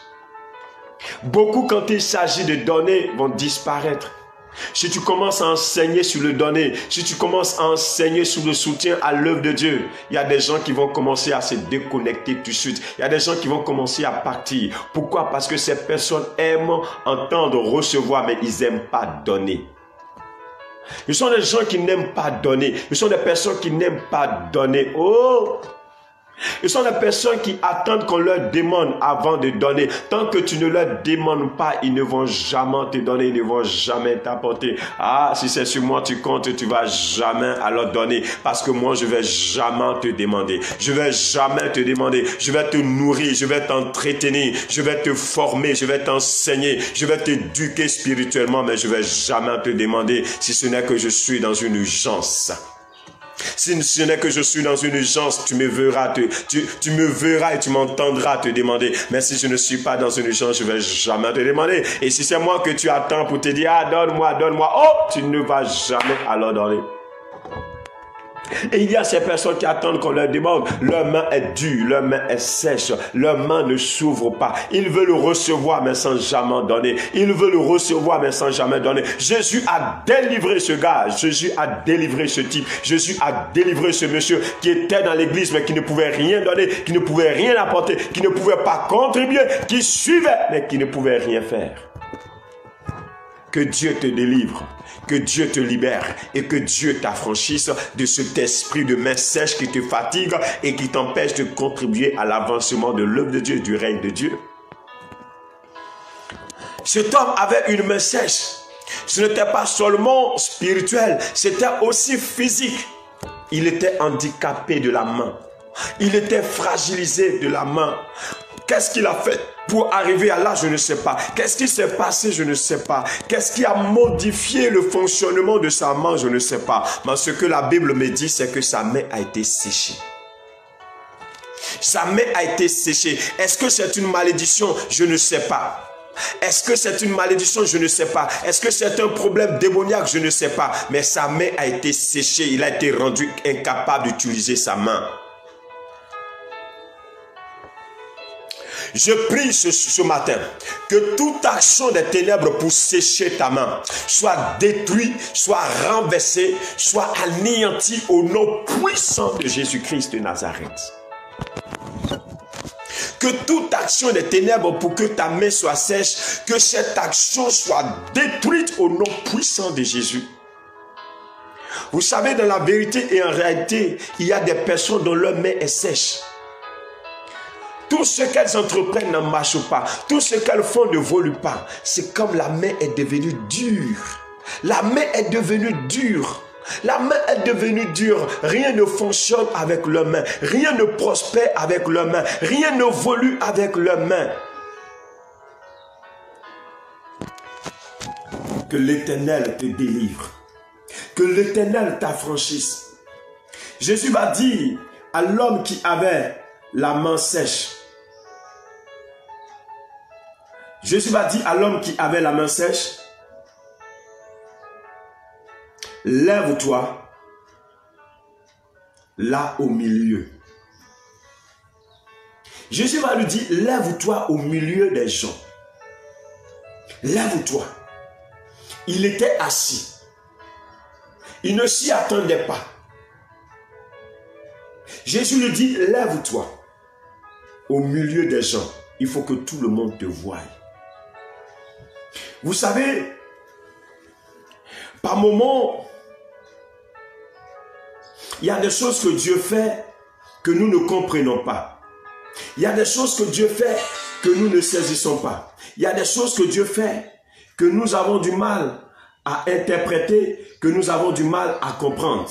Beaucoup, quand il s'agit de donner, vont disparaître. Si tu commences à enseigner sur le donner, si tu commences à enseigner sur le soutien à l'œuvre de Dieu, il y a des gens qui vont commencer à se déconnecter tout de suite. Il y a des gens qui vont commencer à partir. Pourquoi? Parce que ces personnes aiment entendre recevoir, mais ils n'aiment pas donner. Ce sont des gens qui n'aiment pas donner. Ce sont des personnes qui n'aiment pas donner. Oh! Ce sont des personnes qui attendent qu'on leur demande avant de donner. Tant que tu ne leur demandes pas, ils ne vont jamais te donner, ils ne vont jamais t'apporter. Ah, si c'est sur moi tu comptes, tu vas jamais alors donner. Parce que moi, je vais jamais te demander. Je vais jamais te demander. Je vais te nourrir, je vais t'entretenir, je vais te former, je vais t'enseigner, je vais t'éduquer spirituellement, mais je vais jamais te demander si ce n'est que je suis dans une urgence. Si ce n'est que je suis dans une urgence, tu me verras et tu m'entendras te demander. Mais si je ne suis pas dans une urgence, je ne vais jamais te demander. Et si c'est moi que tu attends pour te dire, ah, donne-moi, donne-moi, oh, tu ne vas jamais alors donner. Et il y a ces personnes qui attendent qu'on leur demande. Leur main est dure, leur main est sèche, leur main ne s'ouvre pas. Ils veulent recevoir mais sans jamais donner. Ils veulent recevoir mais sans jamais donner. Jésus a délivré ce gars, Jésus a délivré ce type, Jésus a délivré ce monsieur qui était dans l'église mais qui ne pouvait rien donner, qui ne pouvait rien apporter, qui ne pouvait pas contribuer, qui suivait mais qui ne pouvait rien faire. Que Dieu te délivre, que Dieu te libère et que Dieu t'affranchisse de cet esprit de main sèche qui te fatigue et qui t'empêche de contribuer à l'avancement de l'œuvre de Dieu, du règne de Dieu. Cet homme avait une main sèche. Ce n'était pas seulement spirituel, c'était aussi physique. Il était handicapé de la main. Il était fragilisé de la main. Qu'est-ce qu'il a fait pour arriver à là? Je ne sais pas. Qu'est-ce qui s'est passé? Je ne sais pas. Qu'est-ce qui a modifié le fonctionnement de sa main? Je ne sais pas. Mais ce que la Bible me dit, c'est que sa main a été séchée. Sa main a été séchée. Est-ce que c'est une malédiction? Je ne sais pas. Est-ce que c'est une malédiction? Je ne sais pas. Est-ce que c'est un problème démoniaque? Je ne sais pas. Mais sa main a été séchée. Il a été rendu incapable d'utiliser sa main. Je prie ce matin que toute action des ténèbres pour sécher ta main soit détruite, soit renversée, soit anéantie au nom puissant de Jésus-Christ de Nazareth. Que toute action des ténèbres pour que ta main soit sèche, que cette action soit détruite au nom puissant de Jésus. Vous savez, dans la vérité et en réalité, il y a des personnes dont leur main est sèche. Tout ce qu'elles entreprennent ne marche pas. Tout ce qu'elles font ne vole pas. C'est comme la main est devenue dure. La main est devenue dure. La main est devenue dure. Rien ne fonctionne avec leurs mains. Rien ne prospère avec leurs mains. Rien ne volue avec leurs mains. Que l'Éternel te délivre. Que l'Éternel t'affranchisse. Jésus va dire à l'homme qui avait la main sèche. Jésus va dire à l'homme qui avait la main sèche, lève-toi là au milieu. Jésus va lui dire, lève-toi au milieu des gens. Lève-toi. Il était assis. Il ne s'y attendait pas. Jésus lui dit, lève-toi au milieu des gens. il faut que tout le monde te voie. Vous savez, par moments, il y a des choses que Dieu fait que nous ne comprenons pas. Il y a des choses que Dieu fait que nous ne saisissons pas. Il y a des choses que Dieu fait que nous avons du mal à interpréter, que nous avons du mal à comprendre.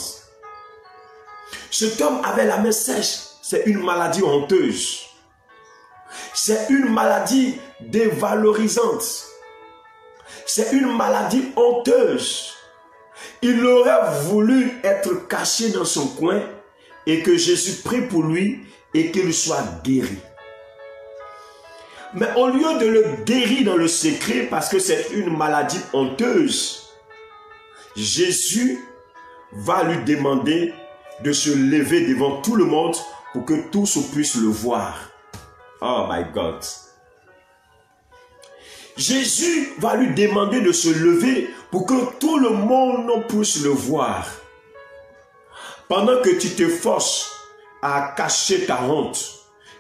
Cet homme avait la main sèche. C'est une maladie honteuse. C'est une maladie dévalorisante. C'est une maladie honteuse. Il aurait voulu être caché dans son coin et que Jésus prie pour lui et qu'il soit guéri. Mais au lieu de le guérir dans le secret parce que c'est une maladie honteuse, Jésus va lui demander de se lever devant tout le monde pour que tous puissent le voir. Oh my God. Jésus va lui demander de se lever pour que tout le monde puisse le voir. Pendant que tu te forces à cacher ta honte,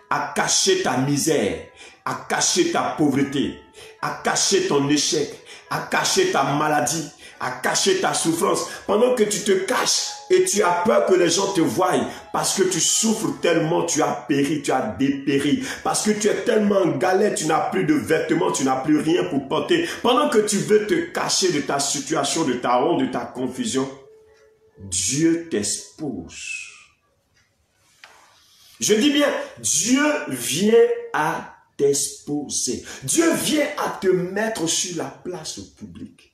à cacher ta misère, à cacher ta pauvreté, à cacher ton échec, à cacher ta maladie, à cacher ta souffrance, pendant que tu te caches et tu as peur que les gens te voient, parce que tu souffres tellement, tu as péri, tu as dépéri, parce que tu es tellement en galère, tu n'as plus de vêtements, tu n'as plus rien pour porter, pendant que tu veux te cacher de ta situation, de ta honte, de ta confusion, Dieu t'expose. Je dis bien, Dieu vient à t'exposer. Dieu vient à te mettre sur la place publique.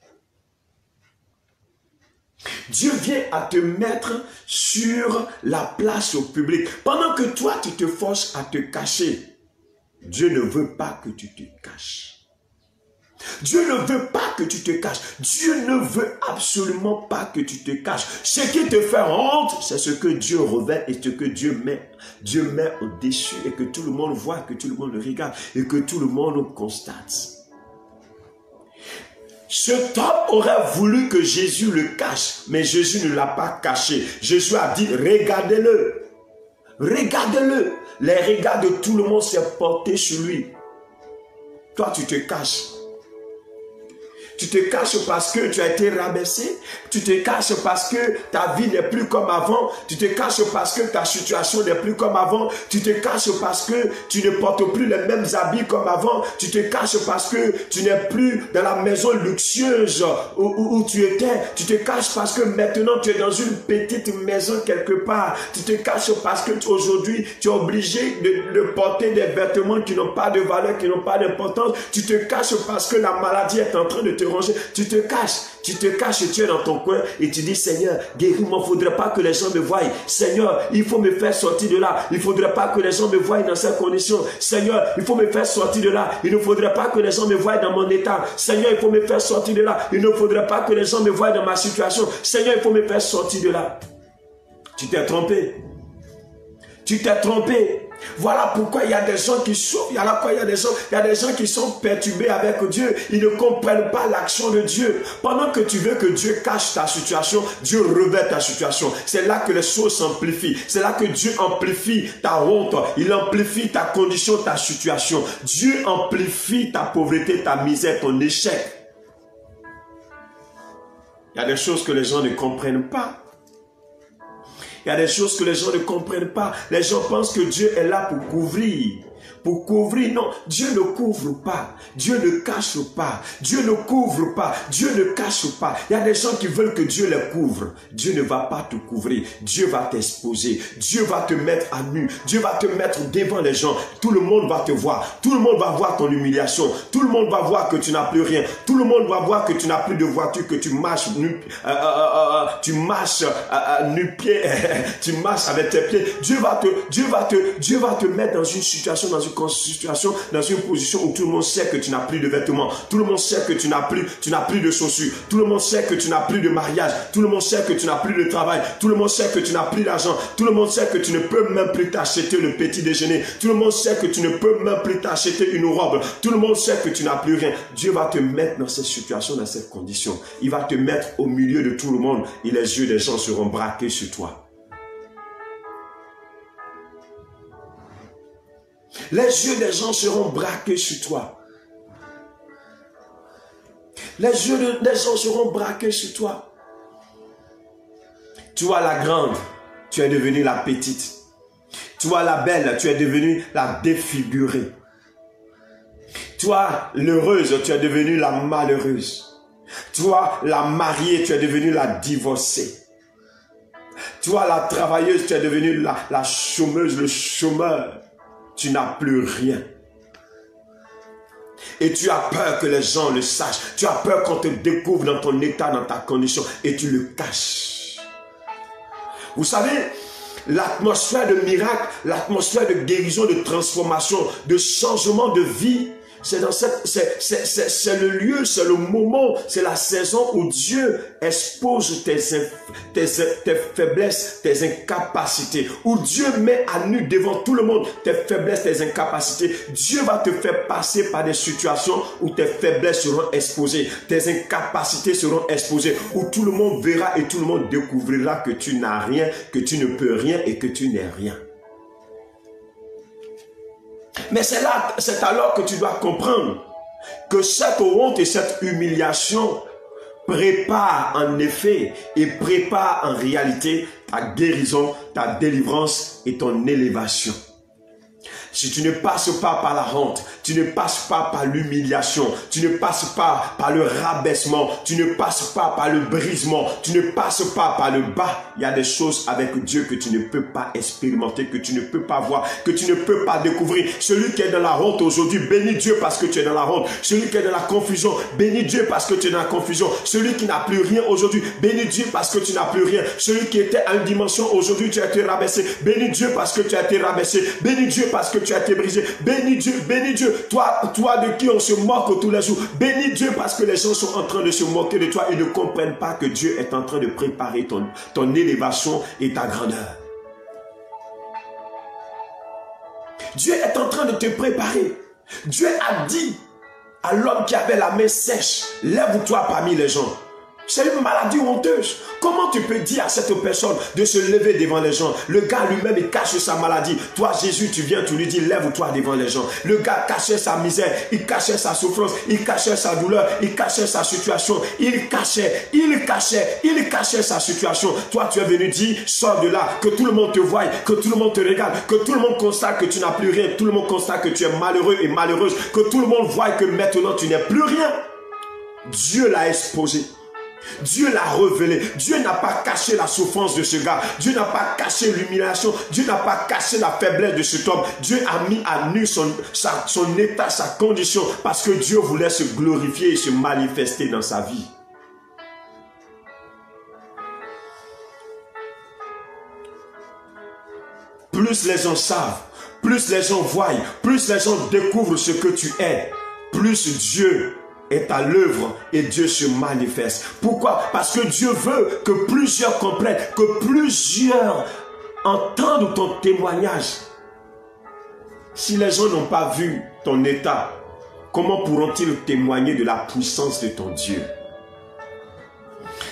Dieu vient à te mettre sur la place au public. Pendant que toi, tu te forces à te cacher, Dieu ne veut pas que tu te caches. Dieu ne veut pas que tu te caches. Dieu ne veut absolument pas que tu te caches. Ce qui te fait honte, c'est ce que Dieu revêt et ce que Dieu met au-dessus et que tout le monde voit, que tout le monde le regarde et que tout le monde constate. Cet homme aurait voulu que Jésus le cache, mais Jésus ne l'a pas caché. Jésus a dit, regardez-le. Regardez-le. Les regards de tout le monde s'est porté sur lui. Toi, tu te caches. Tu te caches parce que tu as été rabaissé. Tu te caches parce que ta vie n'est plus comme avant. Tu te caches parce que ta situation n'est plus comme avant. Tu te caches parce que tu ne portes plus les mêmes habits comme avant. Tu te caches parce que tu n'es plus dans la maison luxueuse où tu étais. Tu te caches parce que maintenant tu es dans une petite maison quelque part. Tu te caches parce que aujourd'hui tu es obligé de porter des vêtements qui n'ont pas de valeur, qui n'ont pas d'importance. Tu te caches parce que la maladie est en train de te ranger. Tu te caches et tu es dans ton coin et tu dis, Seigneur, guéris-moi, il ne faudrait pas que les gens me voient. Seigneur, il faut me faire sortir de là. Il ne faudrait pas que les gens me voient dans ces conditions. Seigneur, il faut me faire sortir de là. Il ne faudrait pas que les gens me voient dans mon état. Seigneur, il faut me faire sortir de là. Il ne faudrait pas que les gens me voient dans ma situation. Seigneur, il faut me faire sortir de là. Tu t'es trompé. Tu t'es trompé. Voilà pourquoi il y a des gens qui souffrent, il y a des gens qui sont perturbés avec Dieu. Ils ne comprennent pas l'action de Dieu. Pendant que tu veux que Dieu cache ta situation, Dieu revêt ta situation. C'est là que les choses s'amplifient. C'est là que Dieu amplifie ta honte. Il amplifie ta condition, ta situation. Dieu amplifie ta pauvreté, ta misère, ton échec. Il y a des choses que les gens ne comprennent pas. Il y a des choses que les gens ne comprennent pas. Les gens pensent que Dieu est là pour couvrir. Pour couvrir, non. Dieu ne couvre pas. Dieu ne cache pas. Dieu ne couvre pas. Dieu ne cache pas. Il y a des gens qui veulent que Dieu les couvre. Dieu ne va pas te couvrir. Dieu va t'exposer. Dieu va te mettre à nu. Dieu va te mettre devant les gens. Tout le monde va te voir. Tout le monde va voir ton humiliation. Tout le monde va voir que tu n'as plus rien. Tout le monde va voir que tu n'as plus de voiture, que tu marches nu, nu-pied. Tu marches avec tes pieds. Dieu va te mettre dans une situation, dans une position où tout le monde sait que tu n'as plus de vêtements. Tout le monde sait que tu n'as plus de chaussures. Tout le monde sait que tu n'as plus de mariage. Tout le monde sait que tu n'as plus de travail. Tout le monde sait que tu n'as plus d'argent. Tout le monde sait que tu ne peux même plus t'acheter le petit déjeuner. Tout le monde sait que tu ne peux même plus t'acheter une robe. Tout le monde sait que tu n'as plus rien. Dieu va te mettre dans cette situation, dans cette condition. Il va te mettre au milieu de tout le monde et les yeux des gens seront braqués sur toi. Les yeux des gens seront braqués sur toi. Les yeux des gens seront braqués sur toi. Tu vois la grande, tu es devenue la petite. Tu vois la belle, tu es devenue la défigurée. Tu vois l'heureuse, tu es devenue la malheureuse. Tu vois la mariée, tu es devenue la divorcée. Tu vois la travailleuse, tu es devenue la chômeuse, le chômeur. Tu n'as plus rien. Et tu as peur que les gens le sachent. Tu as peur qu'on te découvre dans ton état, dans ta condition. Et tu le caches. Vous savez, l'atmosphère de miracle, l'atmosphère de guérison, de transformation, de changement de vie, c'est le lieu, c'est le moment, c'est la saison où Dieu expose tes faiblesses, tes incapacités, où Dieu met à nu devant tout le monde tes faiblesses, tes incapacités. Dieu va te faire passer par des situations où tes faiblesses seront exposées, tes incapacités seront exposées, où tout le monde verra et tout le monde découvrira que tu n'as rien, que tu ne peux rien et que tu n'es rien. Mais c'est alors que tu dois comprendre que cette honte et cette humiliation préparent en effet et préparent en réalité ta guérison, ta délivrance et ton élévation. Si tu ne passes pas par la honte, tu ne passes pas par l'humiliation, tu ne passes pas par le rabaissement, tu ne passes pas par le brisement, tu ne passes pas par le bas, il y a des choses avec Dieu que tu ne peux pas expérimenter, que tu ne peux pas voir, que tu ne peux pas découvrir. Celui qui est dans la honte aujourd'hui, bénis Dieu parce que tu es dans la honte. Celui qui est dans la confusion, bénis Dieu parce que tu es dans la confusion. Celui qui n'a plus rien aujourd'hui, bénis Dieu parce que tu n'as plus rien. Celui qui était à une dimension aujourd'hui, tu as été rabaissé. Bénis Dieu parce que tu as été rabaissé. Bénis Dieu parce que tu as été brisé. Bénis Dieu, bénis Dieu. Toi de qui on se moque tous les jours. Bénis Dieu parce que les gens sont en train de se moquer de toi et ne comprennent pas que Dieu est en train de préparer ton élévation et ta grandeur. Dieu est en train de te préparer. Dieu a dit à l'homme qui avait la main sèche, lève-toi parmi les gens. C'est une maladie honteuse. Comment tu peux dire à cette personne de se lever devant les gens? Le gars lui-même, il cache sa maladie. Toi, Jésus, tu viens, tu lui dis, lève-toi devant les gens. Le gars cachait sa misère, il cachait sa souffrance, il cachait sa douleur, il cachait sa situation. Il cachait sa situation. Toi, tu es venu dire, sors de là, que tout le monde te voie, que tout le monde te regarde, que tout le monde constate que tu n'as plus rien, tout le monde constate que tu es malheureux et malheureuse, que tout le monde voie que maintenant tu n'es plus rien. Dieu l'a exposé. Dieu l'a révélé. Dieu n'a pas caché la souffrance de ce gars. Dieu n'a pas caché l'humiliation. Dieu n'a pas caché la faiblesse de cet homme. Dieu a mis à nu son état, sa condition, parce que Dieu voulait se glorifier et se manifester dans sa vie. Plus les gens savent, plus les gens voient, plus les gens découvrent ce que tu es, plus Dieu est à l'œuvre et Dieu se manifeste. Pourquoi? Parce que Dieu veut que plusieurs comprennent, que plusieurs entendent ton témoignage. Si les gens n'ont pas vu ton état, comment pourront-ils témoigner de la puissance de ton Dieu?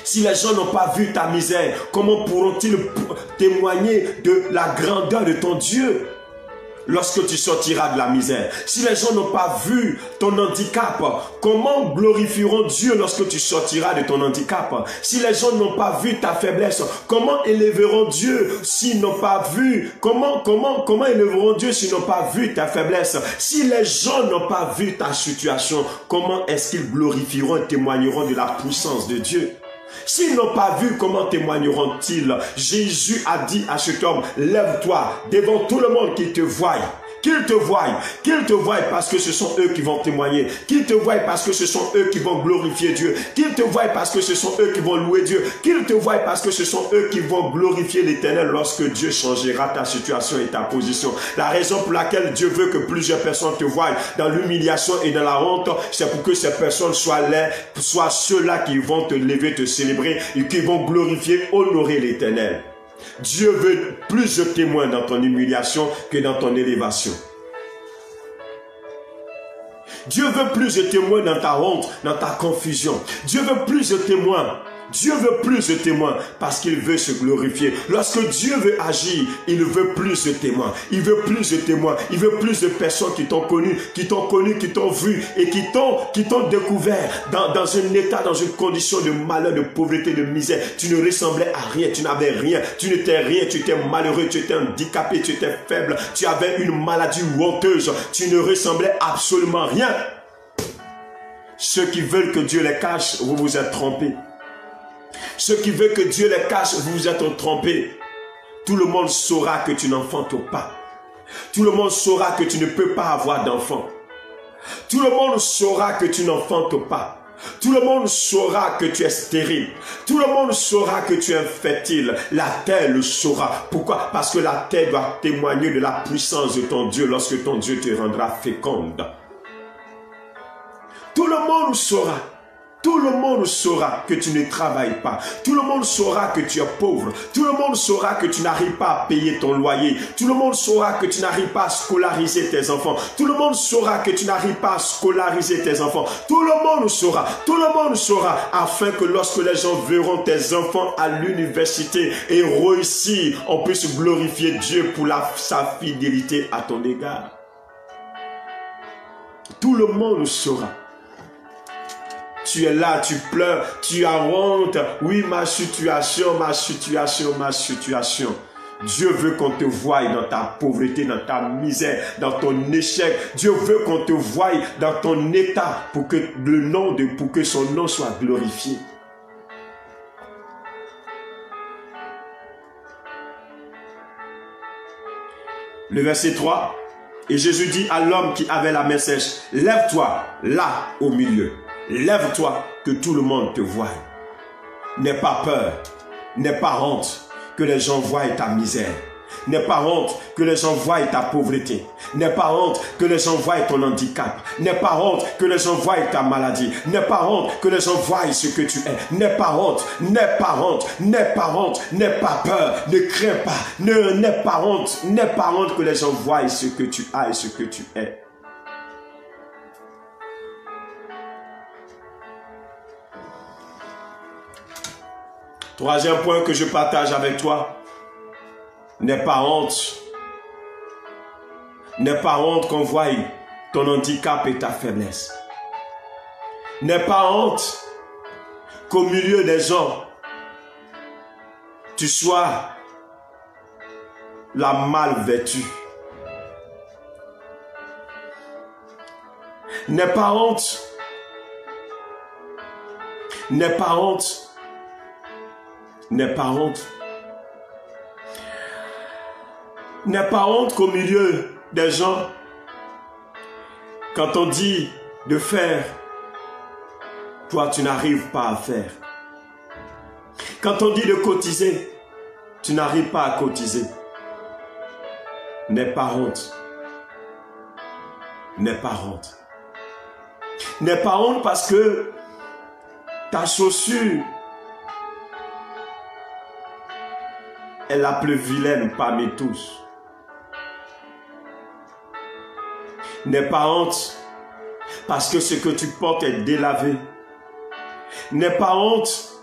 Si les gens n'ont pas vu ta misère, comment pourront-ils témoigner de la grandeur de ton Dieu lorsque tu sortiras de la misère? Si les gens n'ont pas vu ton handicap, comment glorifieront Dieu lorsque tu sortiras de ton handicap? Si les gens n'ont pas vu ta faiblesse, comment élèveront Dieu s'ils n'ont pas vu? Comment élèveront Dieu s'ils n'ont pas vu ta faiblesse? Si les gens n'ont pas vu ta situation, comment est-ce qu'ils glorifieront et témoigneront de la puissance de Dieu? S'ils n'ont pas vu, comment témoigneront-ils? Jésus a dit à cet homme, lève-toi devant tout le monde qui te voie. Qu'ils te voient parce que ce sont eux qui vont témoigner, qu'ils te voient parce que ce sont eux qui vont glorifier Dieu, qu'ils te voient parce que ce sont eux qui vont louer Dieu, qu'ils te voient parce que ce sont eux qui vont glorifier l'Éternel lorsque Dieu changera ta situation et ta position. La raison pour laquelle Dieu veut que plusieurs personnes te voient dans l'humiliation et dans la honte, c'est pour que ces personnes soient ceux-là qui vont te lever, te célébrer et qui vont glorifier, honorer l'Éternel. Dieu veut plus de témoins dans ton humiliation que dans ton élévation. Dieu veut plus de témoins dans ta honte, dans ta confusion. Dieu veut plus de témoins Dieu veut plus de témoins parce qu'il veut se glorifier. Lorsque Dieu veut agir, il veut plus de témoins. Il veut plus de témoins. Il veut plus de personnes qui t'ont connu, qui t'ont vu et qui t'ont découvert dans un état, dans une condition de malheur, de pauvreté, de misère. Tu ne ressemblais à rien, tu n'avais rien, tu n'étais rien, tu étais malheureux, tu étais handicapé, tu étais faible, tu avais une maladie honteuse, tu ne ressemblais absolument à rien. Ceux qui veulent que Dieu les cache, vous vous êtes trompés. Ceux qui veulent que Dieu les cache, vous vous êtes trompés. Tout le monde saura que tu n'enfantes pas. Tout le monde saura que tu ne peux pas avoir d'enfant. Tout le monde saura que tu n'enfantes pas. Tout le monde saura que tu es stérile. Tout le monde saura que tu es infertile. La terre le saura. Pourquoi? Parce que la terre doit témoigner de la puissance de ton Dieu lorsque ton Dieu te rendra féconde. Tout le monde saura. Tout le monde saura que tu ne travailles pas. Tout le monde saura que tu es pauvre. Tout le monde saura que tu n'arrives pas à payer ton loyer. Tout le monde saura que tu n'arrives pas à scolariser tes enfants. Tout le monde saura que tu n'arrives pas à scolariser tes enfants. Tout le monde saura. Tout le monde saura. Afin que lorsque les gens verront tes enfants à l'université et réussir, on puisse glorifier Dieu pour sa fidélité à ton égard. Tout le monde saura. Tu es là, tu pleures, tu as honte. Oui, ma situation, ma situation, ma situation. Dieu veut qu'on te voie dans ta pauvreté, dans ta misère, dans ton échec. Dieu veut qu'on te voie dans ton état pour que pour que son nom soit glorifié. Le verset 3. Et Jésus dit à l'homme qui avait la main sèche, lève-toi là au milieu. Lève-toi, que tout le monde te voie. N'aie pas peur, n'aie pas honte que les gens voient ta misère. N'aie pas honte que les gens voient ta pauvreté. N'aie pas honte que les gens voient ton handicap. N'aie pas honte que les gens voient ta maladie. N'aie pas honte que les gens voient ce que tu es. N'aie pas honte, n'aie pas honte, n'aie pas honte, n'aie pas peur, ne crains pas, n'aie pas honte que les gens voient ce que tu as et ce que tu es. Troisième point que je partage avec toi, n'aie pas honte. N'aie pas honte qu'on voie ton handicap et ta faiblesse. N'aie pas honte qu'au milieu des gens, tu sois la mal vêtue. N'aie pas honte. N'aie pas honte. N'aie pas honte. N'aie pas honte qu'au milieu des gens, quand on dit de faire, toi tu n'arrives pas à faire. Quand on dit de cotiser, tu n'arrives pas à cotiser. N'aie pas honte. N'aie pas honte. N'aie pas honte parce que ta chaussure est la plus vilaine parmi tous. N'aie pas honte parce que ce que tu portes est délavé. N'aie pas honte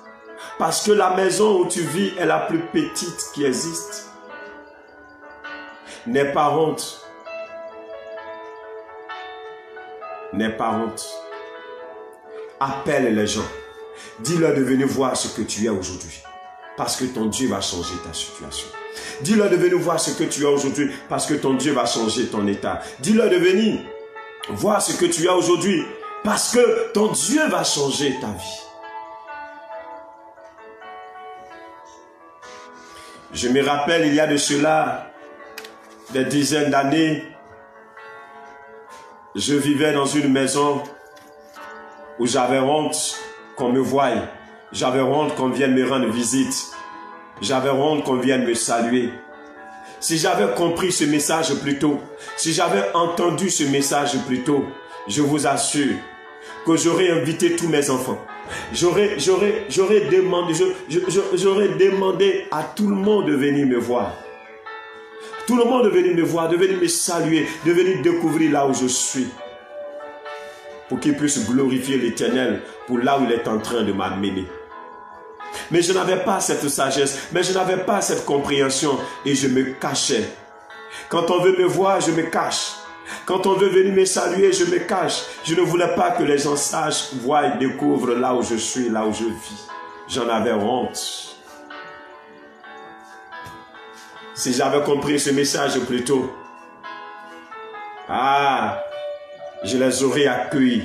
parce que la maison où tu vis est la plus petite qui existe. N'aie pas honte. N'aie pas honte. Appelle les gens. Dis-leur de venir voir ce que tu es aujourd'hui. Parce que ton Dieu va changer ta situation. Dis-leur de venir voir ce que tu as aujourd'hui. Parce que ton Dieu va changer ton état. Dis-leur de venir voir ce que tu as aujourd'hui. Parce que ton Dieu va changer ta vie. Je me rappelle, il y a de cela des dizaines d'années, je vivais dans une maison où j'avais honte qu'on me voie. J'avais honte qu'on vienne me rendre visite. J'avais honte qu'on vienne me saluer. Si j'avais compris ce message plus tôt, si j'avais entendu ce message plus tôt, je vous assure que j'aurais invité tous mes enfants. J'aurais demandé à tout le monde de venir me voir. Tout le monde de venir me voir, de venir me saluer, de venir découvrir là où je suis. Pour qu'il puisse glorifier l'Éternel pour là où il est en train de m'amener. mais je n'avais pas cette sagesse, mais je n'avais pas cette compréhension et je me cachais. Quand on veut me voir, je me cache. Quand on veut venir me saluer, je me cache. Je ne voulais pas que les gens sachent, voient, découvrent là où je suis, là où je vis. J'en avais honte. Si j'avais compris ce message plus tôt, je les aurais accueillis.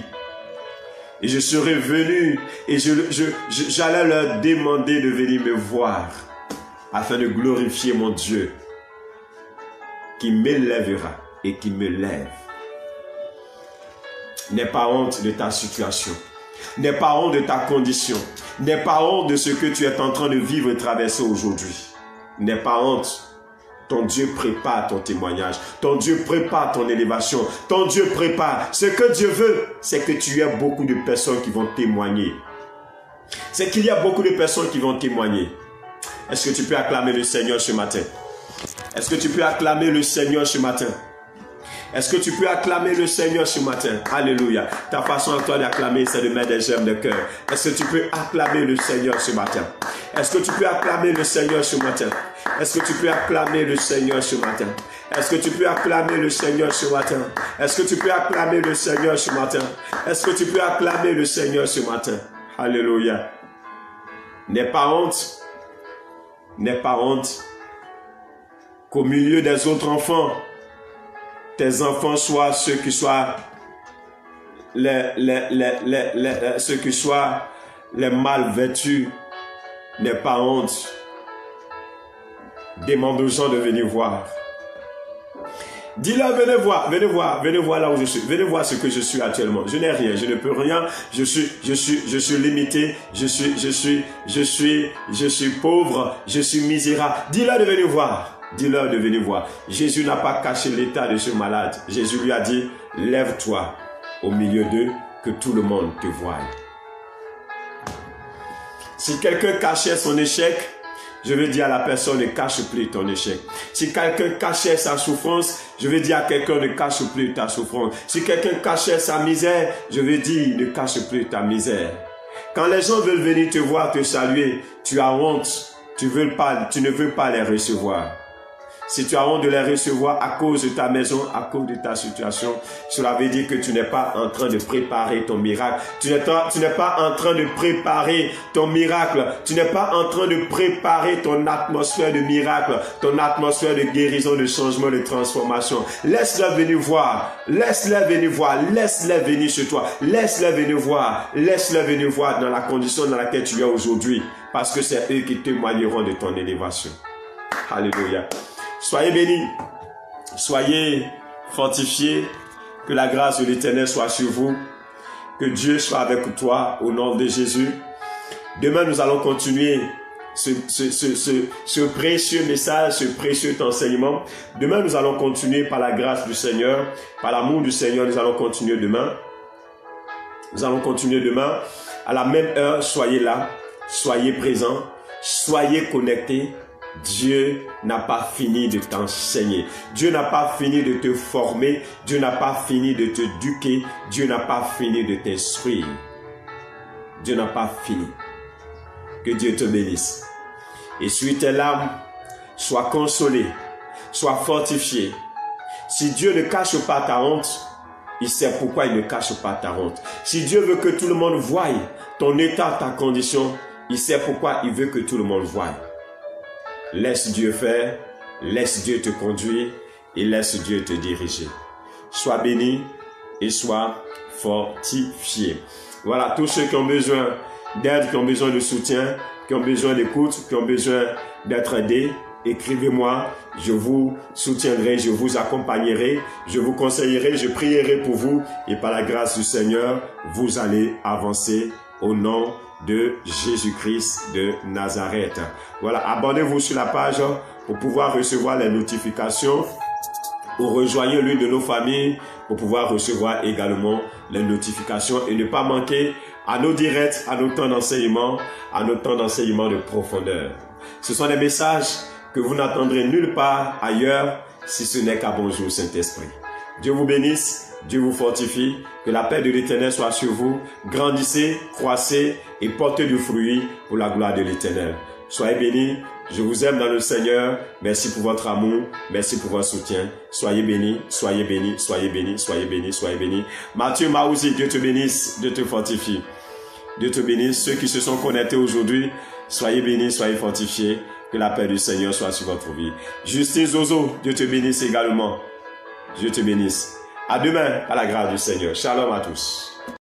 Et je serais venu et j'allais leur demander de venir me voir afin de glorifier mon Dieu qui m'élèvera et qui me lève. N'aie pas honte de ta situation. N'aie pas honte de ta condition. N'aie pas honte de ce que tu es en train de vivre et traverser aujourd'hui. N'aie pas honte. Ton Dieu prépare ton témoignage. Ton Dieu prépare ton élévation. Ton Dieu prépare. Ce que Dieu veut, c'est que tu aies beaucoup de personnes qui vont témoigner. C'est qu'il y a beaucoup de personnes qui vont témoigner. Est-ce que tu peux acclamer le Seigneur ce matin? Est-ce que tu peux acclamer le Seigneur ce matin? Est-ce que tu peux acclamer le Seigneur ce matin? Alléluia. Ta façon à toi d'acclamer, c'est de mettre des gemmes de cœur. Est-ce que tu peux acclamer le Seigneur ce matin? Est-ce que tu peux acclamer le Seigneur ce matin? Est-ce que tu peux acclamer le Seigneur ce matin? Est-ce que tu peux acclamer le Seigneur ce matin? Est-ce que tu peux acclamer le Seigneur ce matin? Est-ce que tu peux acclamer le Seigneur ce matin? Alléluia. N'aie pas honte. N'aie pas honte qu'au milieu des autres enfants, tes enfants soient ceux qui soient ceux qui soient les mal vêtus. N'aie pas honte. Demande aux gens de venir voir. Dis-leur, venez voir là où je suis. Venez voir ce que je suis actuellement. Je n'ai rien, je ne peux rien. Je suis limité. Je suis pauvre. Je suis misérable. Dis-leur de venir voir. Dis-leur de venir voir. Jésus n'a pas caché l'état de ce malade. Jésus lui a dit, lève-toi au milieu d'eux, que tout le monde te voie. Si quelqu'un cachait son échec, je veux dire à la personne, ne cache plus ton échec. Si quelqu'un cachait sa souffrance, je veux dire à quelqu'un, ne cache plus ta souffrance. Si quelqu'un cachait sa misère, je veux dire, ne cache plus ta misère. Quand les gens veulent venir te voir, te saluer, tu as honte. Tu ne veux pas les recevoir. Si tu as honte de les recevoir à cause de ta maison, à cause de ta situation, cela veut dire que tu n'es pas en train de préparer ton miracle. Tu n'es pas en train de préparer ton miracle. Tu n'es pas en train de préparer ton atmosphère de miracle, ton atmosphère de guérison, de changement, de transformation. Laisse-les venir voir. Laisse-les venir voir. Laisse-les venir chez toi. Laisse-les venir voir. Laisse-les venir voir dans la condition dans laquelle tu es aujourd'hui. Parce que c'est eux qui témoigneront de ton élévation. Alléluia. Soyez bénis, soyez fortifiés, que la grâce de l'Éternel soit sur vous, que Dieu soit avec toi au nom de Jésus. Demain, nous allons continuer ce précieux message, ce précieux enseignement. Demain, nous allons continuer par la grâce du Seigneur, par l'amour du Seigneur, nous allons continuer demain. Nous allons continuer demain. À la même heure, soyez là, soyez présents, soyez connectés. Dieu n'a pas fini de t'enseigner. Dieu n'a pas fini de te former. Dieu n'a pas fini de t'éduquer. Dieu n'a pas fini de t'instruire. Dieu n'a pas fini. Que Dieu te bénisse. Et suis tes larmes, sois consolé, sois fortifié. Si Dieu ne cache pas ta honte, il sait pourquoi il ne cache pas ta honte. Si Dieu veut que tout le monde voie ton état, ta condition, il sait pourquoi il veut que tout le monde voie. Laisse Dieu faire, laisse Dieu te conduire et laisse Dieu te diriger. Sois béni et sois fortifié. Voilà, tous ceux qui ont besoin d'aide, qui ont besoin de soutien, qui ont besoin d'écoute, qui ont besoin d'être aidés, écrivez-moi, je vous soutiendrai, je vous accompagnerai, je vous conseillerai, je prierai pour vous et par la grâce du Seigneur, vous allez avancer au nom de Jésus-Christ de Nazareth. Voilà, abonnez-vous sur la page pour pouvoir recevoir les notifications ou rejoignez l'une de nos familles pour pouvoir recevoir également les notifications et ne pas manquer à nos directs, à nos temps d'enseignement, de profondeur. Ce sont des messages que vous n'entendrez nulle part ailleurs si ce n'est qu'à Bonjour Saint-Esprit. Dieu vous bénisse. Dieu vous fortifie. Que la paix de l'Éternel soit sur vous. Grandissez, croissez et portez du fruit pour la gloire de l'Éternel. Soyez bénis. Je vous aime dans le Seigneur. Merci pour votre amour. Merci pour votre soutien. Soyez bénis, soyez bénis, soyez bénis, soyez bénis, soyez bénis. Mathieu Maouzi, Dieu te bénisse, Dieu te fortifie. Dieu te bénisse. Ceux qui se sont connectés aujourd'hui, soyez bénis, soyez fortifiés. Que la paix du Seigneur soit sur votre vie. Justine Zozo, Dieu te bénisse également. Dieu te bénisse. À demain, par la grâce du Seigneur. Shalom à tous.